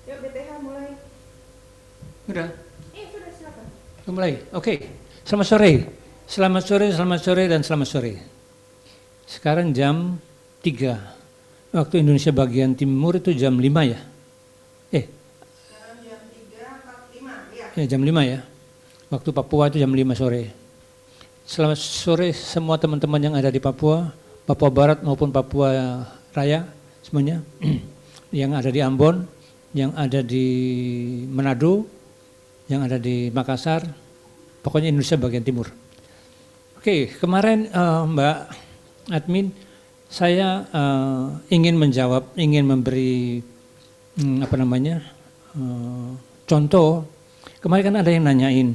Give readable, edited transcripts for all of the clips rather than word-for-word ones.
Yuk BTH mulai. Udah? Sudah silakan. Mulai. Oke. Selamat sore. Selamat sore, selamat sore, dan selamat sore. Sekarang jam 3. Waktu Indonesia bagian timur itu jam 5 ya? Sekarang jam 3.45 ya. Ya, jam 5 ya. Waktu Papua itu jam 5 sore. Selamat sore semua teman-teman yang ada di Papua, Papua Barat maupun Papua Raya semuanya. Yang ada di Ambon, yang ada di Manado, yang ada di Makassar, pokoknya Indonesia bagian timur. Oke, kemarin Mbak Admin, saya ingin menjawab, ingin memberi contoh. Kemarin kan ada yang nanyain.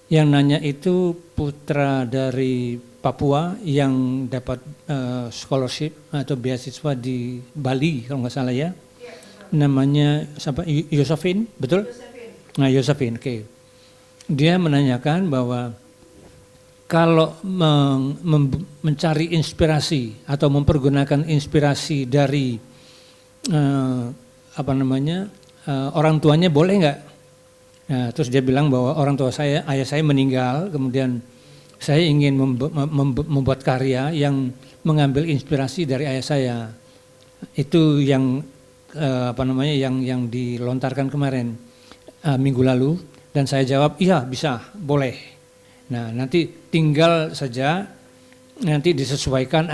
Yang nanya itu putra dari Papua yang dapat scholarship atau beasiswa di Bali kalau nggak salah ya. Namanya siapa? Yosefin, betul? Nah, Yosefin, oke. Dia menanyakan bahwa kalau mencari inspirasi atau mempergunakan inspirasi dari orang tuanya boleh nggak? Nah, terus dia bilang bahwa orang tua saya, ayah saya meninggal, kemudian saya ingin membuat karya yang mengambil inspirasi dari ayah saya. Itu yang yang dilontarkan kemarin minggu lalu, dan saya jawab iya bisa, boleh. Nah, nanti tinggal saja nanti disesuaikan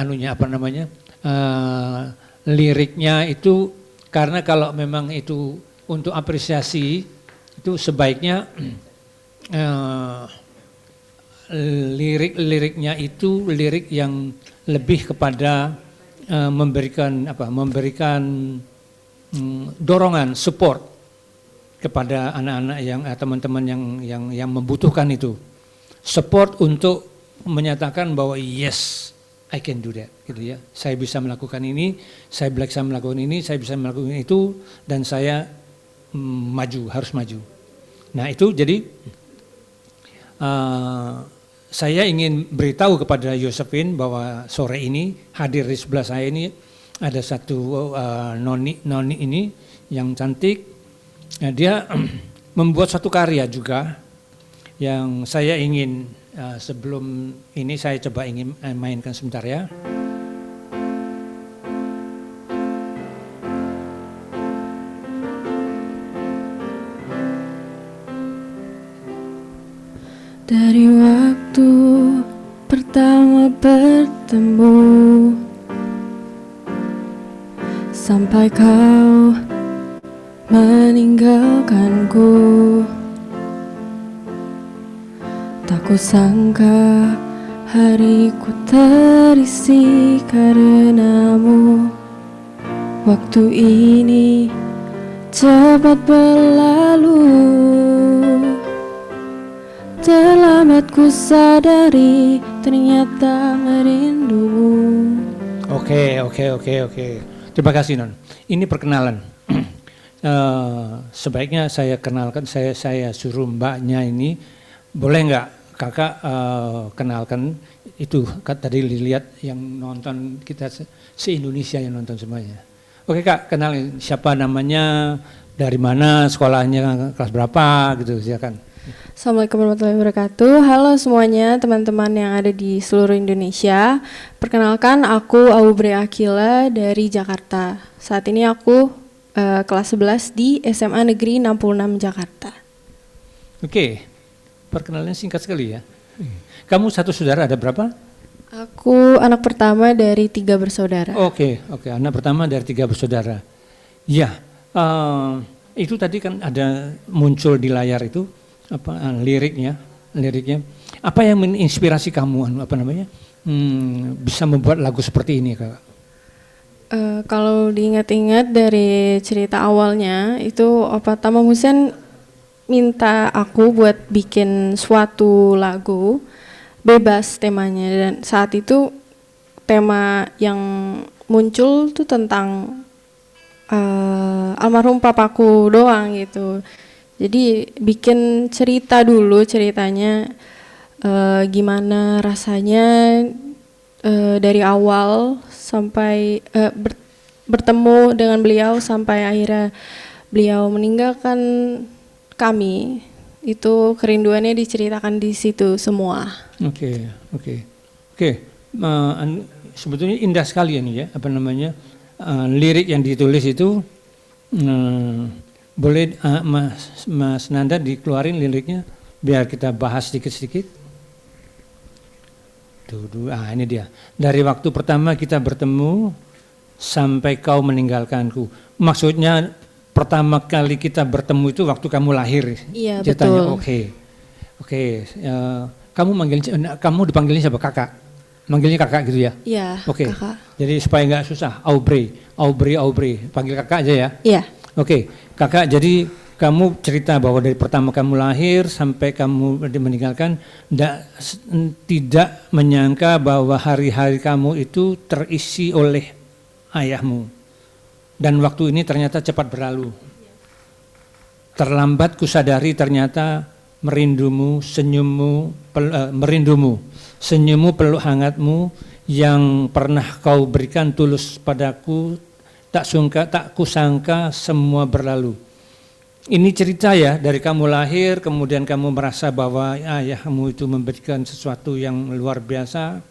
liriknya itu, karena kalau memang itu untuk apresiasi itu sebaiknya lirik-liriknya itu lirik yang lebih kepada memberikan dorongan, support kepada anak-anak yang teman-teman yang membutuhkan itu, support untuk menyatakan bahwa yes, I can do that, gitu ya. Saya bisa melakukan ini, saya bisa melakukan ini, saya bisa melakukan itu, dan saya harus maju. Nah itu jadi saya ingin beritahu kepada Yosefin bahwa sore ini hadir di sebelah saya ini ada satu noni ini yang cantik. Nah, dia membuat satu karya juga yang saya ingin sebelum ini saya coba ingin mainkan sebentar ya. Dari waktu pertama bertemu sampai kau meninggalkanku, tak kusangka hariku terisi karenamu. Waktu ini cepat berlalu, terlambat ku sadari ternyata merindumu. Oke. Terima kasih Non. Ini perkenalan. Sebaiknya saya kenalkan, saya suruh mbaknya ini, boleh nggak kakak kenalkan itu, tadi dilihat yang nonton kita se-Indonesia yang nonton semuanya. Oke kak, kenalin siapa namanya, dari mana, sekolahnya kelas berapa gitu, silakan. Assalamualaikum warahmatullahi wabarakatuh. Halo semuanya, teman-teman yang ada di seluruh Indonesia. Perkenalkan, aku Aubrey Akila dari Jakarta. Saat ini aku kelas 11 di SMA Negeri 66 Jakarta. Oke, perkenalannya singkat sekali ya. Kamu satu saudara ada berapa? Aku anak pertama dari 3 bersaudara. Oke, anak pertama dari 3 bersaudara. Ya, itu tadi kan ada muncul di layar itu liriknya. Apa yang menginspirasi kamu bisa membuat lagu seperti ini, Kak? Kalau diingat-ingat dari cerita awalnya itu Opa Tama Hussein minta aku buat bikin suatu lagu bebas temanya, dan saat itu tema yang muncul tuh tentang almarhum papaku doang gitu. Jadi bikin cerita dulu, ceritanya gimana rasanya dari awal sampai bertemu dengan beliau sampai akhirnya beliau meninggalkan kami, itu kerinduannya diceritakan di situ semua. Oke. Sebetulnya indah sekali ini ya, lirik yang ditulis itu boleh Mas Nanda dikeluarin liriknya biar kita bahas sedikit-sedikit. Ini dia. Dari waktu pertama kita bertemu sampai kau meninggalkanku. Maksudnya pertama kali kita bertemu itu waktu kamu lahir. Iya, Ceritanya. betul. Oke. Kamu dipanggilnya siapa? Kakak. Manggilnya kakak gitu ya? Iya, Oke. Kakak. Jadi supaya nggak susah. Aubrey. Panggil kakak aja ya? Iya. Oke. Kakak, jadi kamu cerita bahwa dari pertama kamu lahir sampai kamu meninggalkan, tidak menyangka bahwa hari-hari kamu itu terisi oleh ayahmu. Dan waktu ini ternyata cepat berlalu. Terlambat kusadari ternyata merindumu, senyummu, peluk hangatmu yang pernah kau berikan tulus padaku, tak kusangka semua berlalu. Ini cerita ya, dari kamu lahir, kemudian kamu merasa bahwa ayahmu itu memberikan sesuatu yang luar biasa,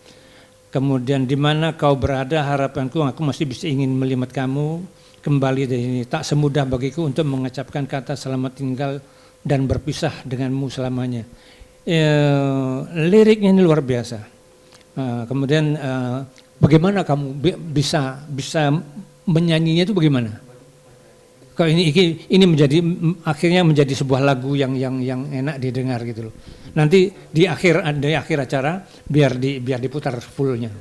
kemudian di mana kau berada, harapanku aku masih bisa ingin melihat kamu kembali dari ini. Tak semudah bagiku untuk mengucapkan kata selamat tinggal dan berpisah denganmu selamanya. Liriknya ini luar biasa. Kemudian bagaimana kamu bisa menyanyinya itu bagaimana? Kalau ini akhirnya menjadi sebuah lagu yang enak didengar gitu loh. Nanti di akhir acara biar diputar fullnya.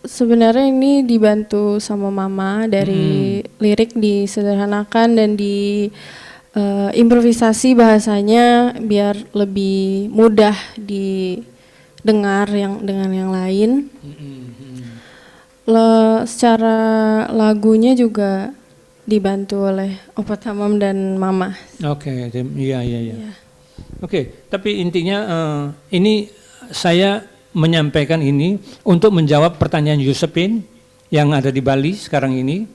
Sebenarnya ini dibantu sama Mama dari lirik disederhanakan dan di improvisasi bahasanya biar lebih mudah didengar dengan yang lain. Secara lagunya juga dibantu oleh Opa Tamam dan Mama. Oke, iya. Oke, tapi intinya ini saya menyampaikan ini untuk menjawab pertanyaan Yusepin yang ada di Bali sekarang ini.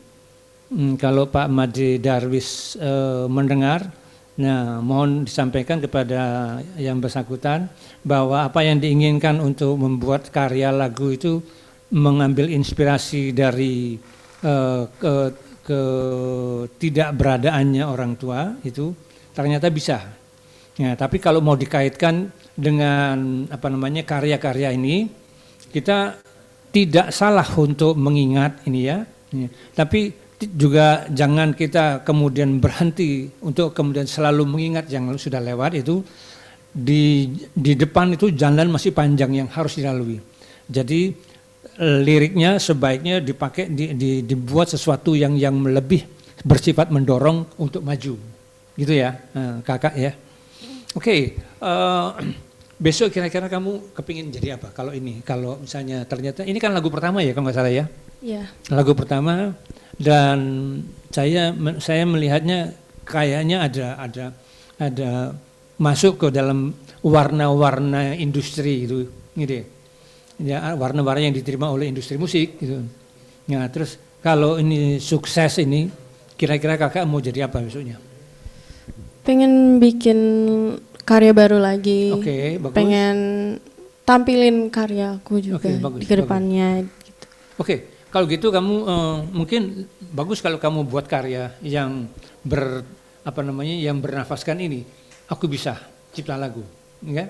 Kalau Pak Made Darwis mendengar, nah mohon disampaikan kepada yang bersangkutan bahwa apa yang diinginkan untuk membuat karya lagu itu mengambil inspirasi dari ketidakberadaannya orang tua itu ternyata bisa. Ya, tapi kalau mau dikaitkan dengan karya-karya ini, kita tidak salah untuk mengingat ini ya. Tapi juga jangan kita kemudian berhenti untuk kemudian selalu mengingat yang sudah lewat itu. Di depan itu jalan masih panjang yang harus dilalui. Jadi liriknya sebaiknya dipakai dibuat sesuatu yang lebih bersifat mendorong untuk maju, gitu ya, kakak ya. Oke, besok kira-kira kamu kepingin jadi apa? Kalau misalnya ternyata ini kan lagu pertama ya, kalau nggak salah ya. Iya. Lagu pertama dan saya melihatnya kayaknya ada masuk ke dalam warna-warna industri gitu. Ya, warna-warna yang diterima oleh industri musik gitu. Ya, terus kalau ini sukses ini, kira-kira kakak mau jadi apa besoknya? Pengen bikin karya baru lagi. Oke, bagus. Pengen tampilin karyaku juga bagus, di kedepannya. Gitu. Oke, kalau gitu kamu mungkin bagus kalau kamu buat karya yang yang bernafaskan ini. Aku bisa cipta lagu, ya.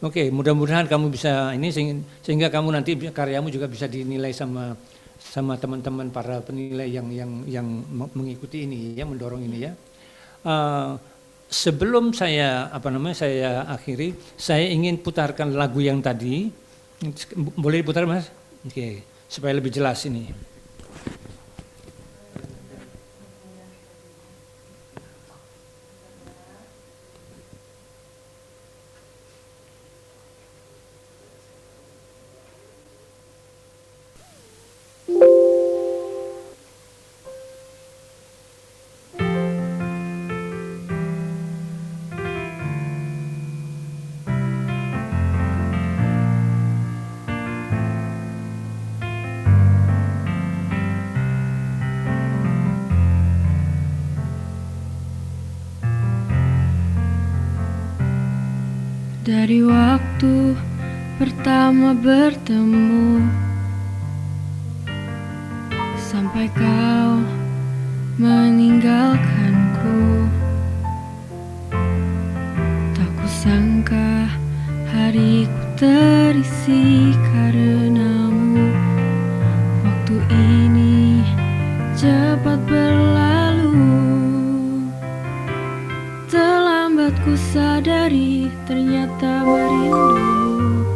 Oke, mudah-mudahan kamu bisa ini sehingga kamu nanti karyamu juga bisa dinilai sama teman-teman para penilai yang mengikuti ini ya, mendorong ini ya. Sebelum saya akhiri, saya ingin putarkan lagu yang tadi. Boleh diputar, Mas? Oke, supaya lebih jelas ini. Dari waktu pertama bertemu sampai kau meninggalkanku, tak kusangka hariku terisi karenamu. Waktu ini cepat berlalu, terlambat ku sadari ternyata merindu.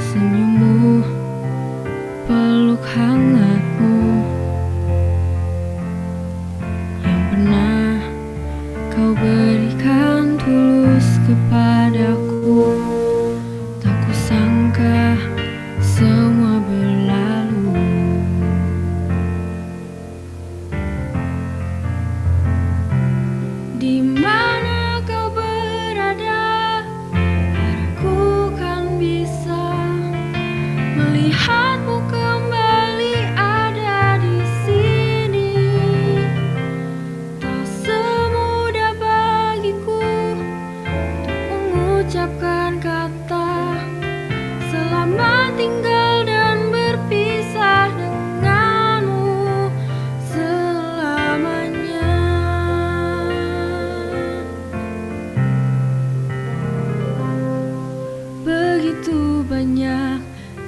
Senyummu, peluk hangatmu yang pernah kau berikan tulus kepadaku, tak kusangka semua berlalu. Di mana kau berada, haraku kan bisa melihatmu kembali ada di sini. Tak semudah bagiku untuk mengucapkan kata selamat tinggal dan berpisah denganmu selamanya. Begitu banyak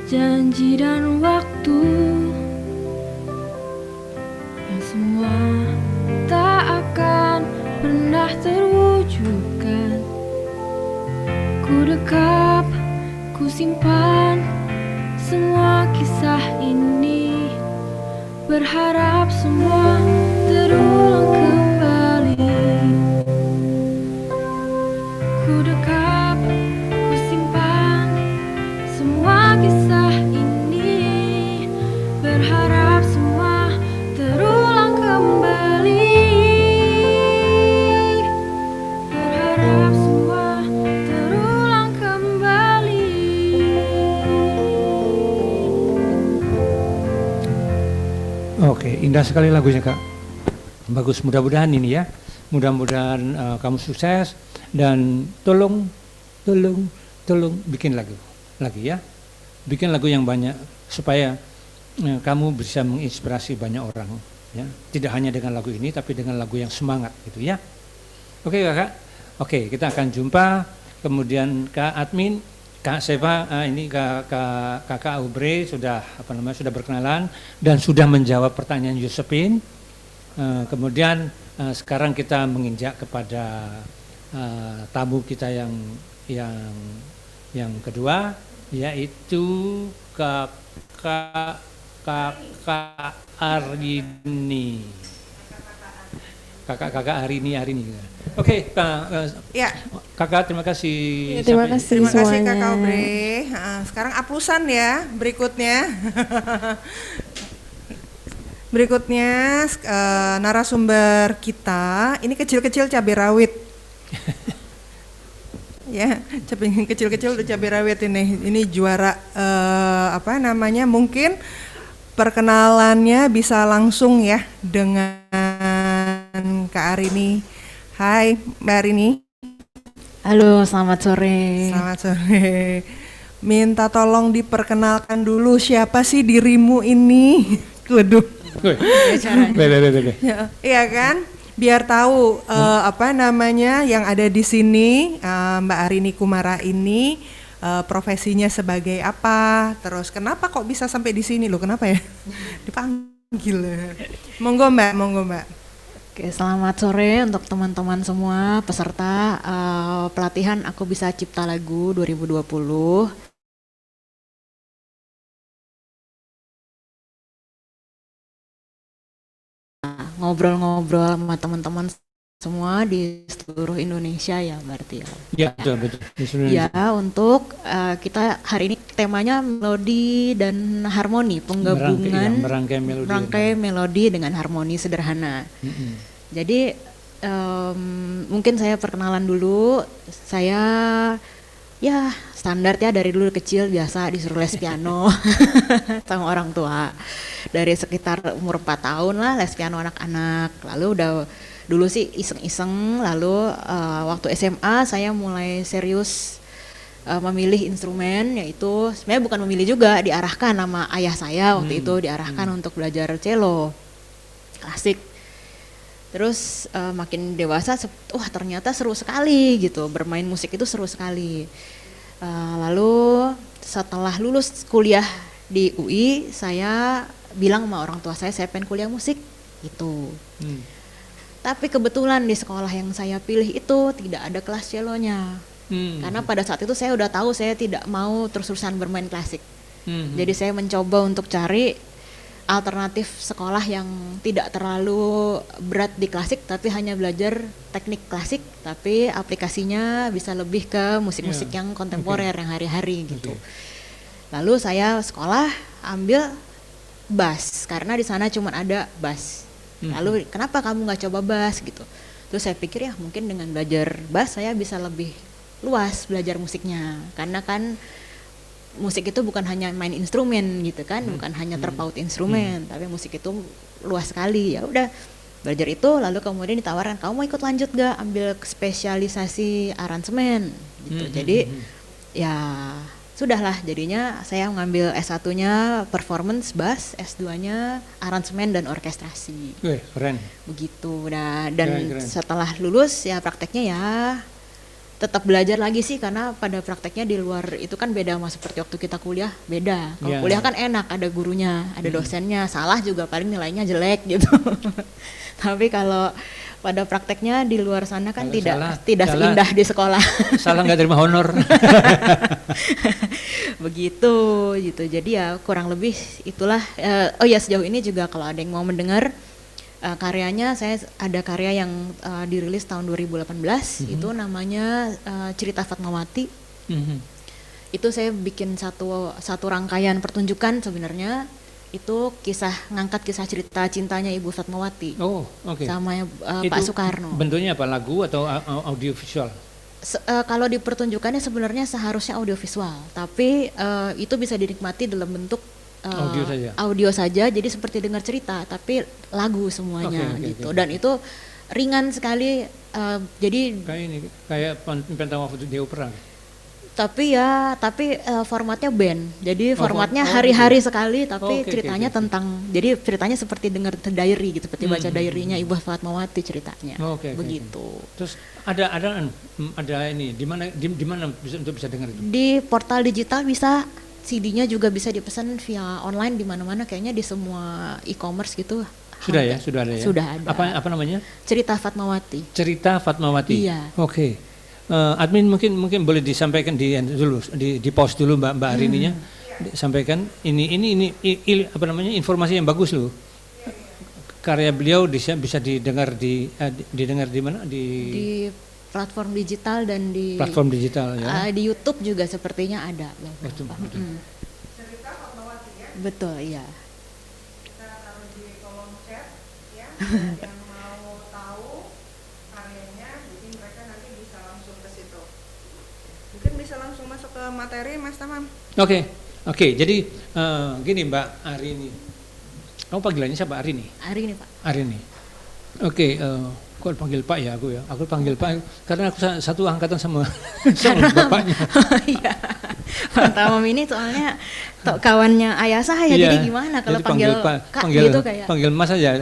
janji dan waktu yang semua tak akan pernah terwujudkan. Ku dekap, ku simpan semua kisah ini, berharap semua terulang kembali. Ku dekap, ku simpan semua kisah ini, berharap semua terulang kembali. Berharap semua terulang kembali. Oke, indah sekali lagunya Kak. Bagus, mudah-mudahan ini ya. Mudah-mudahan kamu sukses dan tolong bikin lagu lagi ya. Bikin lagu yang banyak supaya kamu bisa menginspirasi banyak orang ya. Tidak hanya dengan lagu ini tapi dengan lagu yang semangat gitu ya. Oke Kakak. Oke, kita akan jumpa kemudian Kak Admin, Kak Seva, ini Kakak Aubrey sudah sudah berkenalan dan sudah menjawab pertanyaan Josephine. Kemudian sekarang kita menginjak kepada tamu kita yang kedua, yaitu Kakak Arini. Kakak Arini. Oke, Ya, Kakak terima kasih. Terima kasih terima kasih semuanya. Kakak Aubrey. Sekarang aplusan ya berikutnya. Berikutnya narasumber kita ini kecil-kecil cabai rawit. Ya, kecil-kecil udah cabai rawit ini. Ini juara mungkin perkenalannya bisa langsung ya dengan Kak Arini. Hai Mbak Arini. Halo, selamat sore. Selamat sore. Minta tolong diperkenalkan dulu siapa sih dirimu ini? Waduh. Ya, iya kan? Biar tahu yang ada di sini Mbak Arini Kumara ini profesinya sebagai apa? Terus kenapa kok bisa sampai di sini loh? Kenapa ya? Dipanggil. Monggo Mbak. Oke, selamat sore untuk teman-teman semua peserta pelatihan Aku Bisa Cipta Lagu 2020. Ngobrol-ngobrol sama teman-teman semua di seluruh Indonesia ya berarti ya. Ya, betul. Di seluruh Ya, Indonesia. untuk kita hari ini temanya melodi dan harmoni, penggabungan merangkai melodi dengan harmoni sederhana. Jadi mungkin saya perkenalan dulu. Saya Ya standar ya, dari dulu kecil biasa disuruh les piano sama orang tua. Dari sekitar umur 4 tahun lah les piano anak-anak. Lalu udah dulu sih iseng-iseng, lalu waktu SMA saya mulai serius memilih instrumen, yaitu sebenarnya bukan memilih juga, diarahkan sama ayah saya waktu itu, diarahkan untuk belajar cello klasik. Terus makin dewasa, wah ternyata seru sekali gitu, bermain musik itu seru sekali. Lalu setelah lulus kuliah di UI, saya bilang sama orang tua saya pengen kuliah musik gitu. Tapi kebetulan di sekolah yang saya pilih itu tidak ada kelas cellonya. Karena pada saat itu saya udah tahu saya tidak mau terus-terusan bermain klasik. Jadi saya mencoba untuk cari alternatif sekolah yang tidak terlalu berat di klasik, tapi hanya belajar teknik klasik, tapi aplikasinya bisa lebih ke musik-musik yang kontemporer, yang hari-hari gitu. Lalu saya sekolah ambil bass, karena di sana cuma ada bass. Lalu kenapa kamu nggak coba bass gitu? Terus saya pikir ya mungkin dengan belajar bass saya bisa lebih luas belajar musiknya, karena kan musik itu bukan hanya main instrumen gitu kan, bukan hanya terpaut instrumen, tapi musik itu luas sekali. Ya udah belajar itu, lalu kemudian ditawarkan, kamu mau ikut lanjut gak ambil spesialisasi aransemen gitu. Jadi ya sudahlah, jadinya saya mengambil S1-nya performance bass, S2-nya aransemen dan orkestrasi. Keren. Begitu. Nah, dan keren. Setelah lulus ya prakteknya ya tetap belajar lagi sih, karena pada prakteknya di luar itu kan beda sama seperti waktu kita kuliah, beda. Kalau kuliah kan enak, ada gurunya, ada dosennya, salah juga paling nilainya jelek gitu. Tapi kalau pada prakteknya di luar sana kan tidak seindah di sekolah. Salah nggak terima honor. Begitu gitu. Jadi ya kurang lebih itulah. Oh ya, sejauh ini juga kalau ada yang mau mendengar karyanya, saya ada karya yang dirilis tahun 2018, itu namanya Cerita Fatmawati. Itu saya bikin satu rangkaian pertunjukan sebenarnya, itu ngangkat kisah cerita cintanya Ibu Fatmawati. Sama Pak Soekarno. Bentuknya apa, lagu atau audio visual? Kalau di pertunjukannya sebenarnya seharusnya audiovisual, tapi itu bisa dinikmati dalam bentuk audio saja, jadi seperti dengar cerita tapi lagu semuanya gitu. Dan itu ringan sekali, jadi kayak Pentawa di opera. Tapi formatnya band, jadi formatnya hari-hari sekali, tapi ceritanya tentang, jadi ceritanya seperti dengar diary gitu, seperti baca diary-nya Ibu Fatmawati ceritanya. Begitu. Terus ada ini di mana bisa dengar itu? Di portal digital bisa, CD-nya juga bisa dipesan via online di mana-mana, kayaknya di semua e-commerce gitu. Sudah ada ya? Sudah ada. Apa namanya? Cerita Fatmawati. Cerita Fatmawati. Iya. Admin mungkin boleh disampaikan di post dulu Mbak Arininya. Sampaikan ini apa namanya, informasi yang bagus loh. Karya beliau bisa didengar di mana? Di platform digital dan di platform digital ya. Di YouTube juga sepertinya ada. Betul. Cerita Fatmawati ya. Betul, iya. Kita taruh di kolom chat ya. Yang mau tahu karyanya, jadi mereka nanti bisa langsung ke situ. Mungkin bisa langsung masuk ke materi, Mas Tamam. Oke. Jadi gini Mbak Arini. Kamu panggilannya siapa? Arini? Arini, Pak. Arini. Oke. Kok panggil Pak ya aku ya? Aku panggil Pak karena aku satu angkatan sama bapaknya. Iya. Pak Tamam ini soalnya kawannya ayah saya, jadi gimana kalau panggil Kak gitu kayak? Panggil Mas aja.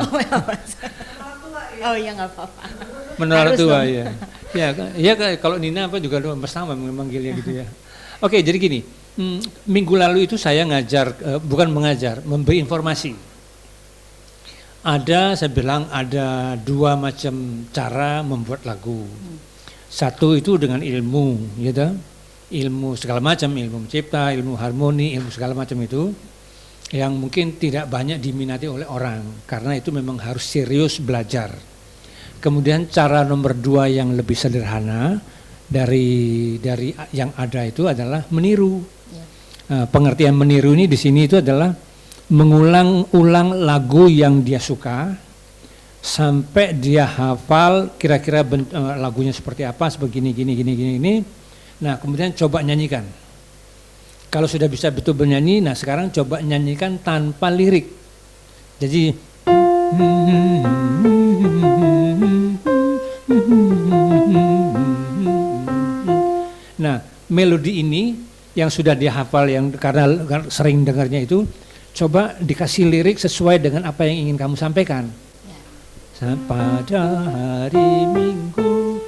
Oh iya, nggak apa-apa. Menurut tua ya. Ya kalau Nina apa juga Mas Tamam memanggilnya gitu ya. Oke, jadi gini. Minggu lalu itu saya memberi informasi. Saya bilang ada dua macam cara membuat lagu. Satu itu dengan ilmu, gitu. Ilmu segala macam, ilmu mencipta, ilmu harmoni, ilmu segala macam itu, yang mungkin tidak banyak diminati oleh orang, karena itu memang harus serius belajar. Kemudian cara nomor dua yang lebih sederhana dari yang ada itu adalah meniru. Pengertian meniru ini di sini itu adalah mengulang-ulang lagu yang dia suka sampai dia hafal kira-kira lagunya seperti apa, sebegini gini. Nah, kemudian coba nyanyikan. Kalau sudah bisa betul bernyanyi, nah sekarang coba nyanyikan tanpa lirik. Jadi nah, melodi ini yang sudah dihafal yang karena sering dengarnya itu, coba dikasih lirik sesuai dengan apa yang ingin kamu sampaikan. Pada hari Minggu,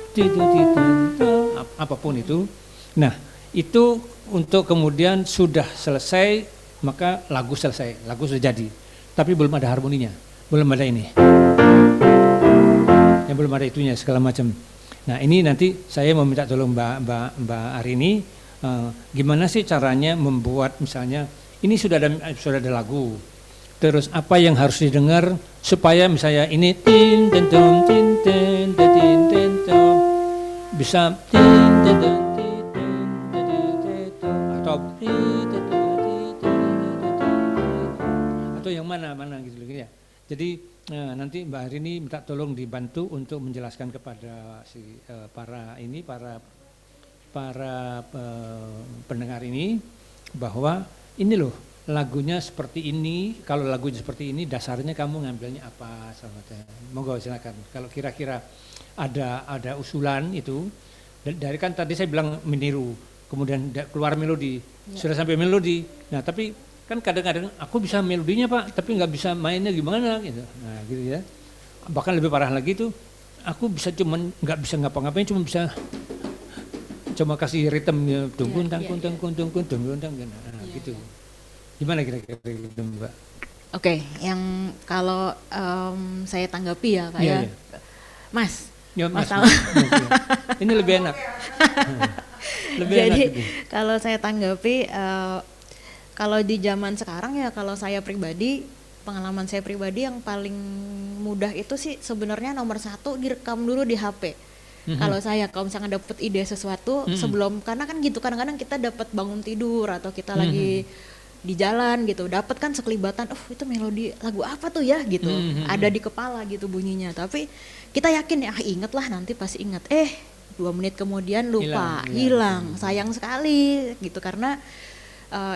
apapun itu. Nah, itu untuk kemudian sudah selesai, maka lagu selesai, lagu sudah jadi. Tapi belum ada harmoninya, belum ada ini. Yang belum ada itunya segala macam. Nah, ini nanti saya mau minta tolong Mbak Arini, gimana sih caranya membuat misalnya ini sudah ada lagu. Terus apa yang harus didengar supaya misalnya ini tin ten tom tin ten tin ten tom bisa tin ten atau yang mana gitu ya. Jadi nanti Mbak Arini minta tolong dibantu untuk menjelaskan kepada para pendengar ini bahwa ini loh lagunya seperti ini, kalau lagunya seperti ini dasarnya kamu ngambilnya apa, monggo silakan. Kalau kira-kira ada usulan itu dari kan tadi saya bilang meniru, kemudian keluar melodi, sudah sampai melodi. Nah tapi kan kadang-kadang aku bisa melodinya Pak, tapi nggak bisa mainnya gimana gitu. Nah gitu ya. Bahkan lebih parah lagi tuh, aku bisa cuman nggak bisa ngapa-ngapain, cuma bisa cuma kasih ritmenya tungkun tangkun nah gitu. Gimana kira-kira gitu Mbak? Oke, yang kalau saya tanggapi ya kayak Mas. Ya, masalah. Ini lebih enak. Jadi kalau saya tanggapi kalau di zaman sekarang ya, kalau saya pribadi, pengalaman saya pribadi yang paling mudah itu sih sebenarnya nomor satu direkam dulu di HP. Kalau saya kalau misalnya dapat ide sesuatu sebelum, karena kan gitu kadang-kadang kita dapat bangun tidur atau kita lagi di jalan gitu, dapat kan sekelibatan, itu melodi lagu apa tuh ya gitu, ada di kepala gitu bunyinya, tapi kita yakin ya inget lah nanti pasti inget, 2 menit kemudian lupa, hilang. Sayang sekali gitu, karena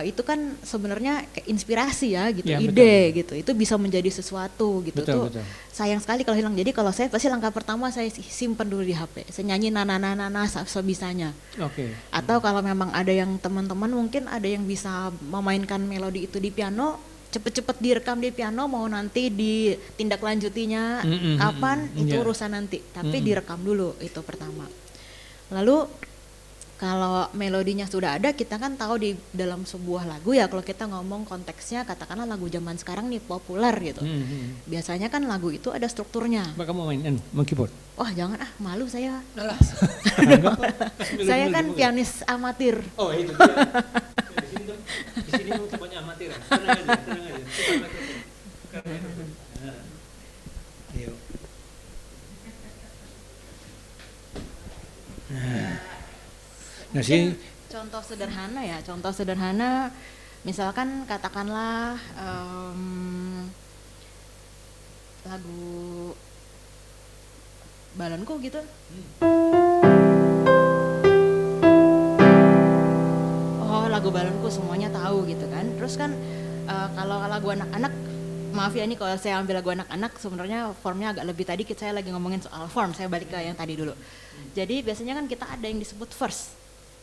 itu kan sebenarnya kayak inspirasi ya gitu, ya, ide betul. Gitu, itu bisa menjadi sesuatu gitu, betul. Sayang sekali kalau hilang. Jadi kalau saya pasti langkah pertama saya simpan dulu di HP, saya nyanyi nana sebisanya. Atau kalau memang ada yang teman-teman mungkin ada yang bisa memainkan melodi itu di piano, cepet-cepet direkam di piano, mau nanti ditindaklanjutinya kapan itu urusan nanti, tapi direkam dulu itu pertama. Lalu kalau melodinya sudah ada, kita kan tahu di dalam sebuah lagu ya, kalau kita ngomong konteksnya katakanlah lagu zaman sekarang nih populer gitu. Biasanya kan lagu itu ada strukturnya. Mbak kamu main keyboard? Wah jangan malu saya. Saya kan pianis amatir. Oh itu dia. Di sini tempatnya amatir. Tenang aja. Nah, contoh sederhana misalkan katakanlah lagu Balonku gitu. Lagu Balonku semuanya tahu gitu kan. Terus kan kalau lagu anak-anak, maaf ya ini kalau saya ambil lagu anak-anak sebenarnya formnya agak lebih, tadi saya lagi ngomongin soal form, saya balik ke yang tadi dulu. Jadi biasanya kan kita ada yang disebut verse.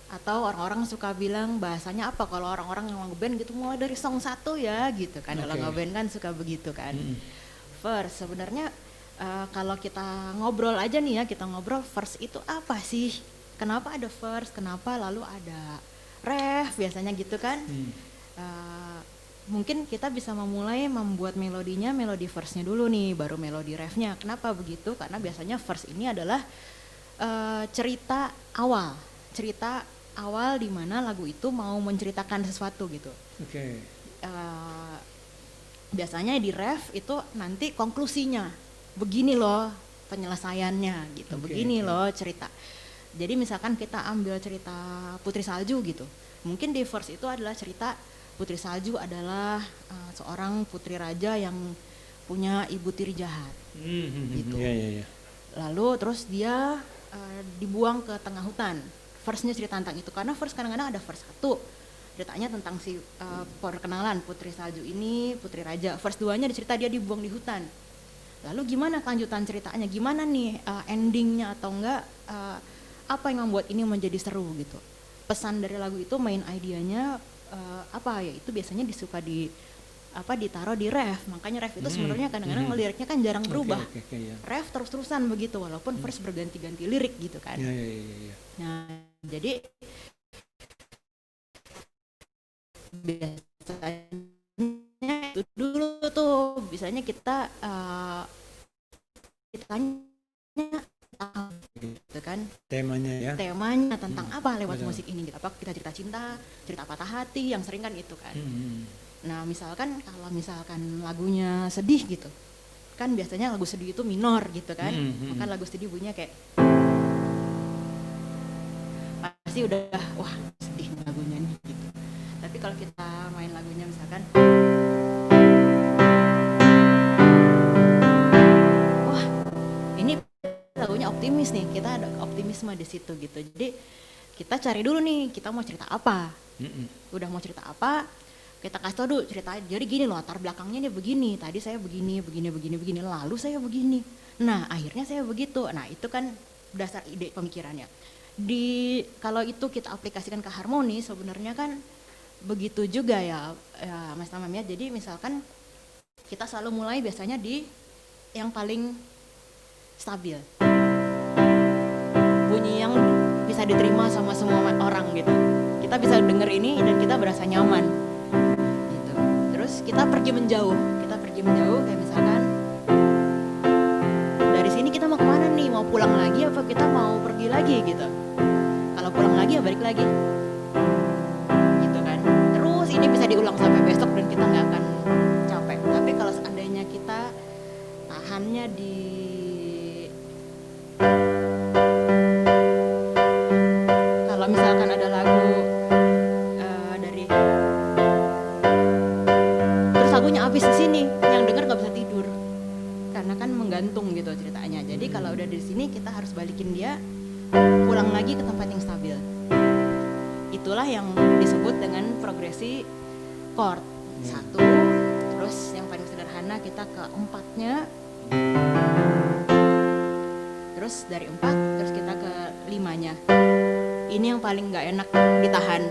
Atau orang-orang suka bilang bahasanya apa kalau orang-orang yang ngeband gitu, mulai dari song 1 ya gitu kan. Kalau ngeband kan suka begitu kan. Verse sebenarnya kalau kita ngobrol aja nih ya, kita ngobrol verse itu apa sih? Kenapa ada verse? Kenapa lalu ada ref biasanya gitu kan? Mungkin kita bisa memulai membuat melodinya, melodi verse-nya dulu nih, baru melodi refnya. Kenapa begitu? Karena biasanya verse ini adalah cerita awal di mana lagu itu mau menceritakan sesuatu gitu. Biasanya di ref itu nanti konklusinya, begini loh penyelesaiannya gitu, begini loh cerita. Jadi misalkan kita ambil cerita Putri Salju gitu, mungkin di verse itu adalah cerita Putri Salju adalah seorang putri raja yang punya ibu tiri jahat, gitu. Lalu terus dia dibuang ke tengah hutan. verse-nya cerita tentang itu, karena verse kadang-kadang ada verse 1 ceritanya tentang si perkenalan Putri Salju ini, Putri Raja. Verse 2-nya cerita dia dibuang di hutan. Lalu gimana kelanjutan ceritanya, gimana nih endingnya atau enggak, apa yang membuat ini menjadi seru gitu. Pesan dari lagu itu, main idenya apa ya, itu biasanya disuka ditaruh di ref. Makanya ref itu sebenarnya kadang-kadang liriknya kan jarang berubah. Ya. Ref terus-terusan begitu, walaupun verse berganti-ganti lirik gitu kan. Ya. Nah, jadi biasanya itu dulu tuh, biasanya kita tanya gitu kan, Temanya tentang apa lewat musik ini gitu. Apa kita cerita cinta, cerita patah hati, yang sering kan itu kan. Nah misalkan kalau lagunya sedih gitu kan, biasanya lagu sedih itu minor gitu kan. Maka lagu sedih bunyinya kayak pasti udah wah sedih lagunya nih gitu. Tapi kalau kita main lagunya misalkan, wah ini lagunya optimis nih, kita ada optimisme di situ gitu. Jadi kita cari dulu nih, kita mau cerita apa. Udah mau cerita apa, kita kasih tau dulu cerita. Jadi gini loh, latar belakangnya nih begini. Tadi saya begini, lalu saya begini. Nah akhirnya saya begitu. Nah itu kan dasar ide pemikirannya. Kalau itu kita aplikasikan ke harmoni, sebenarnya kan begitu juga ya Mas Tamam ya. Jadi misalkan kita selalu mulai biasanya di yang paling stabil, bunyi yang bisa diterima sama semua orang gitu. Kita bisa denger ini dan kita berasa nyaman gitu. Terus kita pergi menjauh kayak misalkan dari sini kita mau kemana nih, mau pulang lagi apa kita mau pergi lagi gitu. Kalau pulang lagi ya balik lagi gitu kan. Terus ini bisa diulang sampai besok dan kita nggak akan capek. Tapi kalau seandainya kita tahannya kalau misalkan ada lagu dari terus lagunya habis di sini, yang denger nggak bisa tidur karena kan menggantung gitu ceritanya. Jadi kalau udah di sini kita harus balikin dia, pulang lagi ke tempat yang stabil. Itulah yang disebut dengan progresi chord. 1, terus yang paling sederhana kita ke 4-nya, terus dari 4 terus kita ke 5-nya. Ini yang paling nggak enak ditahan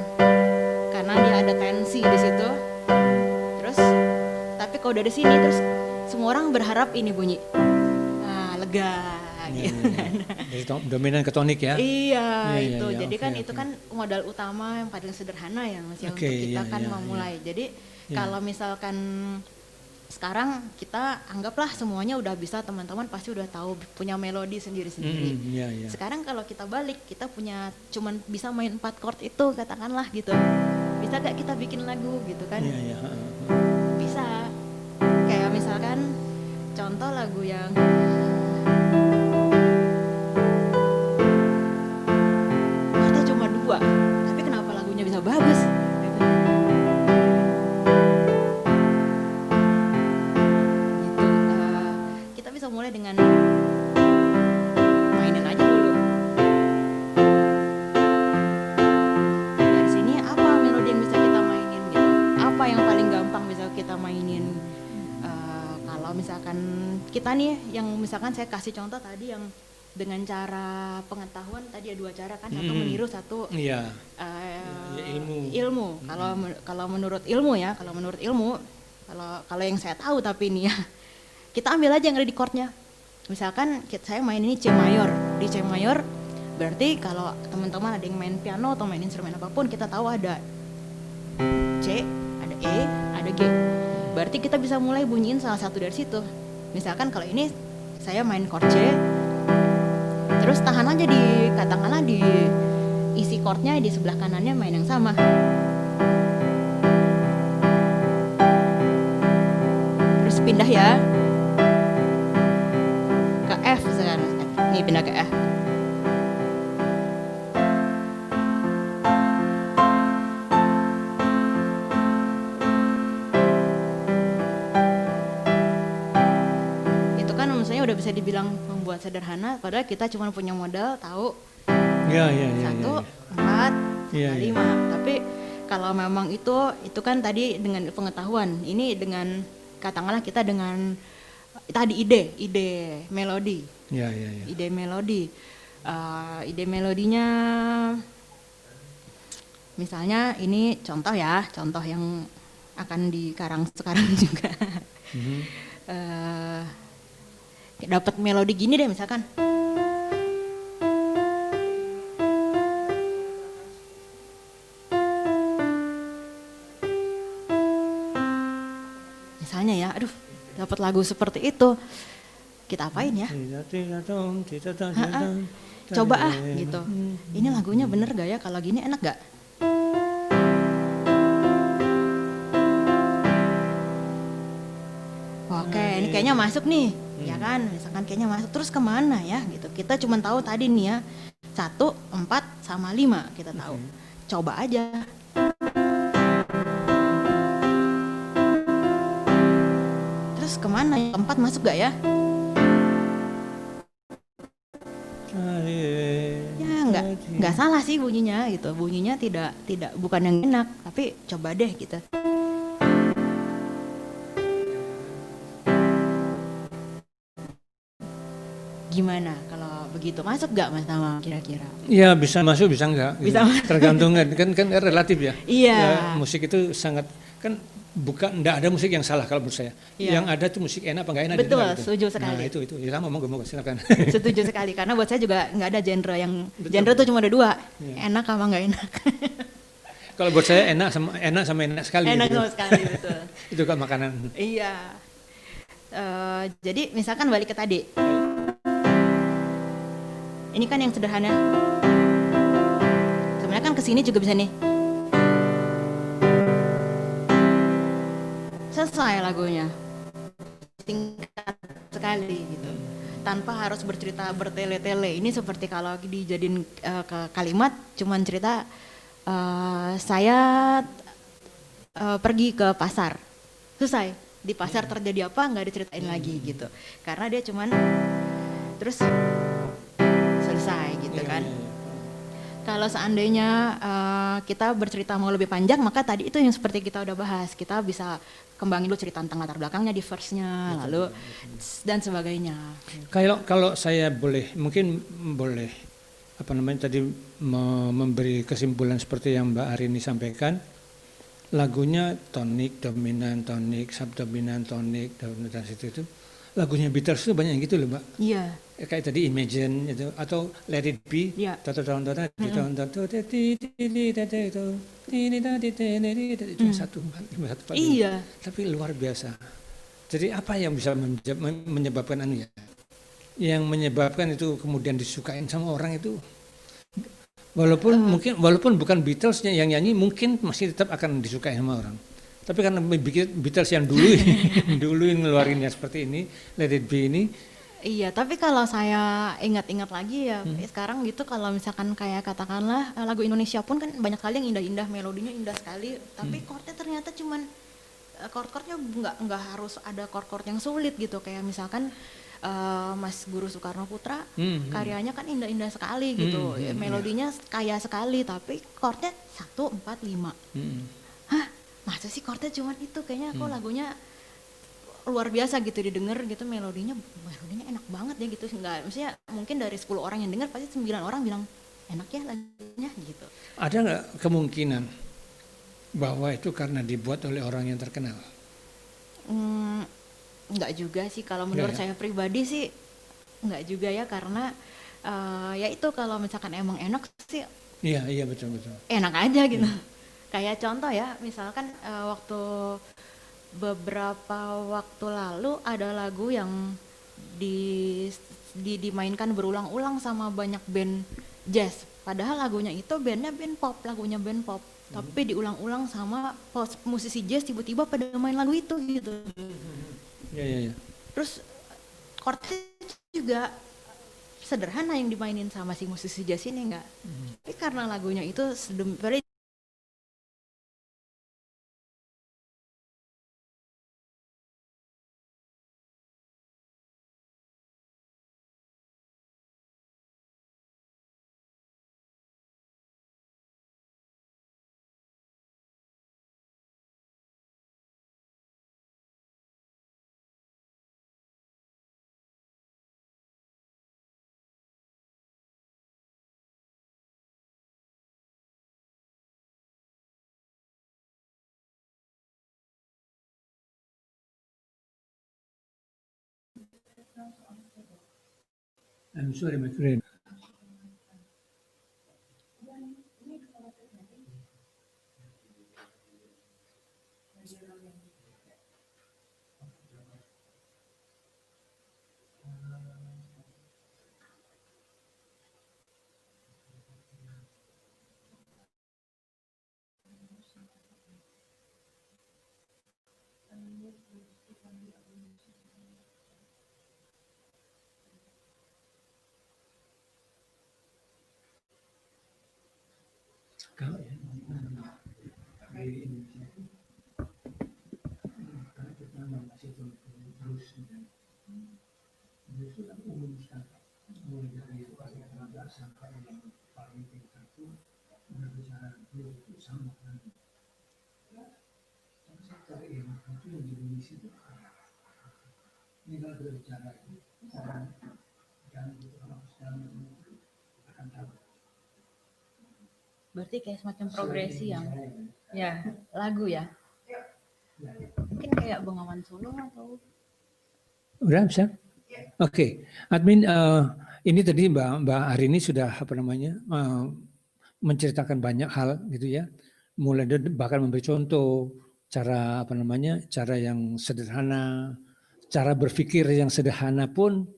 karena dia ada tensi di situ. Terus tapi kalau dari sini terus semua orang berharap ini bunyi lega gitu kan. Dari dominan ke tonik ya. Iya itu. Ya, jadi kan itu kan modal utama yang paling sederhana ya Mas ya, untuk kita kan memulai. Jadi kalau misalkan sekarang kita anggaplah semuanya udah bisa, teman-teman pasti udah tahu punya melodi sendiri-sendiri. Sekarang kalau kita balik, kita punya cuman bisa main 4 chord itu katakanlah gitu. Bisa gak kita bikin lagu gitu kan? Bisa. Kayak misalkan contoh lagu yang chordnya cuma 2, tapi kenapa lagunya bisa bagus? Mulai dengan mainin aja dulu. Dari sini apa melodi yang bisa kita mainin gitu? Apa yang paling gampang bisa kita mainin? Kalau misalkan kita nih, yang misalkan saya kasih contoh tadi yang dengan cara pengetahuan tadi ada 2 cara kan, satu meniru, satu ilmu. Kalau menurut ilmu ya, kalau yang saya tahu tapi ini ya. Kita ambil aja yang ada di chordnya. Misalkan saya main ini C mayor. Di C mayor berarti kalau teman-teman ada yang main piano atau main instrumen apapun, kita tahu ada C, ada E, ada G. Berarti kita bisa mulai bunyiin salah satu dari situ. Misalkan kalau ini saya main chord C, terus tahan aja katakanlah di isi chordnya di sebelah kanannya main yang sama. Terus pindah ya. F sekarang, ini pindah ke F. Itu kan misalnya udah bisa dibilang membuat sederhana, padahal kita cuma punya modal tahu Ya, ya, ya, ya, 1, ya. 4, Iya, sama iya. 5. Tapi kalau memang itu kan tadi dengan pengetahuan, ini dengan katakanlah kita dengan tadi ide melodi, Ya, ya, ya. ide melodi. Ide melodinya misalnya ini contoh ya, contoh yang akan dikarang sekarang juga. Mhm. Eh, Dapat melodi gini deh misalkan. Misalnya ya, aduh, dapat lagu seperti itu. Kita apain ya? Coba gitu. Ini lagunya bener gak ya? Kalau gini enak gak? Oke, ini kayaknya masuk nih, ya kan? Misalkan kayaknya masuk. Terus kemana ya? Gitu. Kita cuma tahu tadi nih ya, 1, 4, sama 5 kita tahu. Coba aja. Terus kemana? Yang keempat masuk gak ya? Ya nggak salah sih bunyinya gitu. Bunyinya tidak bukan yang enak, tapi coba deh gitu. Gimana kalau begitu, masuk gak Mas Tama kira-kira? Ya bisa masuk bisa enggak gitu. Bisa masuk. Tergantung kan relatif ya. Iya. Ya, musik itu sangat kan enggak ada musik yang salah kalau menurut saya. Iya. Yang ada tuh musik enak apa enggak enak. Betul, gitu. setuju sekali. Nah, itu ya mau silakan. Setuju sekali, karena buat saya juga nggak ada genre yang genre tuh cuma ada 2, Iya. enak sama nggak enak. Kalau buat saya enak sama enak sekali. Enak gitu. sama sekali, betul. Itu kan makanan. Iya. Jadi misalkan balik ke tadi, ini kan yang sederhana. Sebenarnya kan kesini juga bisa nih. Selesai lagunya. Singkat sekali gitu. Tanpa harus bercerita bertele-tele. Ini seperti kalau dijadiin ke kalimat cuman cerita saya pergi ke pasar. Selesai. Di pasar terjadi apa nggak diceritain lagi gitu. Karena dia cuman terus selesai gitu Iya, kan. iya, iya. Kalau seandainya kita bercerita mau lebih panjang, maka tadi itu yang seperti kita udah bahas, kita bisa kembangin dulu cerita tentang latar belakangnya di verse-nya, lalu dan sebagainya. Kalau saya mungkin boleh tadi memberi kesimpulan seperti yang Mbak Arini sampaikan, lagunya tonik, dominan, tonik, subdominan, tonik, dan itu lagunya Beatles itu banyak yang gitu loh, Mbak. Iya. Kayak tadi Imagine itu atau Let It Be, Iya. itu satu Iya. tapi luar biasa. Jadi apa yang bisa menyebabkan ya? Yang menyebabkan itu kemudian disukain sama orang itu, walaupun bukan Beatlesnya yang nyanyi, mungkin masih tetap akan disukai sama orang. Tapi karena Beatles yang dulu yang ngeluarinnya seperti ini, Let It Be ini. Iya, tapi kalau saya ingat-ingat lagi ya, sekarang gitu kalau misalkan kayak katakanlah lagu Indonesia pun kan banyak kali yang indah-indah, melodinya indah sekali, tapi chordnya ternyata cuman chord-chordnya nggak harus ada chord-chord yang sulit gitu, kayak misalkan Mas Guru Soekarno Putra, karyanya kan indah-indah sekali gitu, melodinya kaya sekali, tapi chordnya 1, 4, 5. Hah, masa sih chordnya cuman itu? Kayaknya kok lagunya luar biasa gitu didengar gitu, melodinya enak banget ya gitu. Enggak, maksudnya mungkin dari 10 orang yang dengar pasti 9 orang bilang enak ya lagunya gitu. Ada nggak kemungkinan bahwa itu karena dibuat oleh orang yang terkenal? Enggak juga sih, kalau menurut saya pribadi sih enggak juga ya, karena ya itu kalau misalkan emang enak sih. Iya betul. Enak aja gitu. Kayak contoh ya, misalkan waktu beberapa waktu lalu ada lagu yang dimainkan berulang-ulang sama banyak band jazz. Padahal lagunya itu lagunya band pop. Tapi diulang-ulang sama musisi jazz, tiba-tiba pada main lagu itu gitu. Iya. Terus chordnya juga sederhana yang dimainin sama si musisi jazz ini enggak. Tapi karena lagunya itu I'm sorry, my friend. Kalau di Indonesia itu, karena kita masih terus itu kan umum sekali. Mulai dari itu pasti ada sampai yang paling tingkat itu berbicara itu sama kan. Tapi saya cari yang itu yang di Indonesia itu ini kalau berbicara itu cara dan itu sekarang itu akan tahu. Berarti kayak semacam progresi yang ya lagu ya. Mungkin kayak Bengawan Solo atau Udah bisa? Oke, admin ini tadi Mbak Arini sudah menceritakan banyak hal gitu ya, mulai bahkan memberi contoh cara cara yang sederhana, cara berpikir yang sederhana pun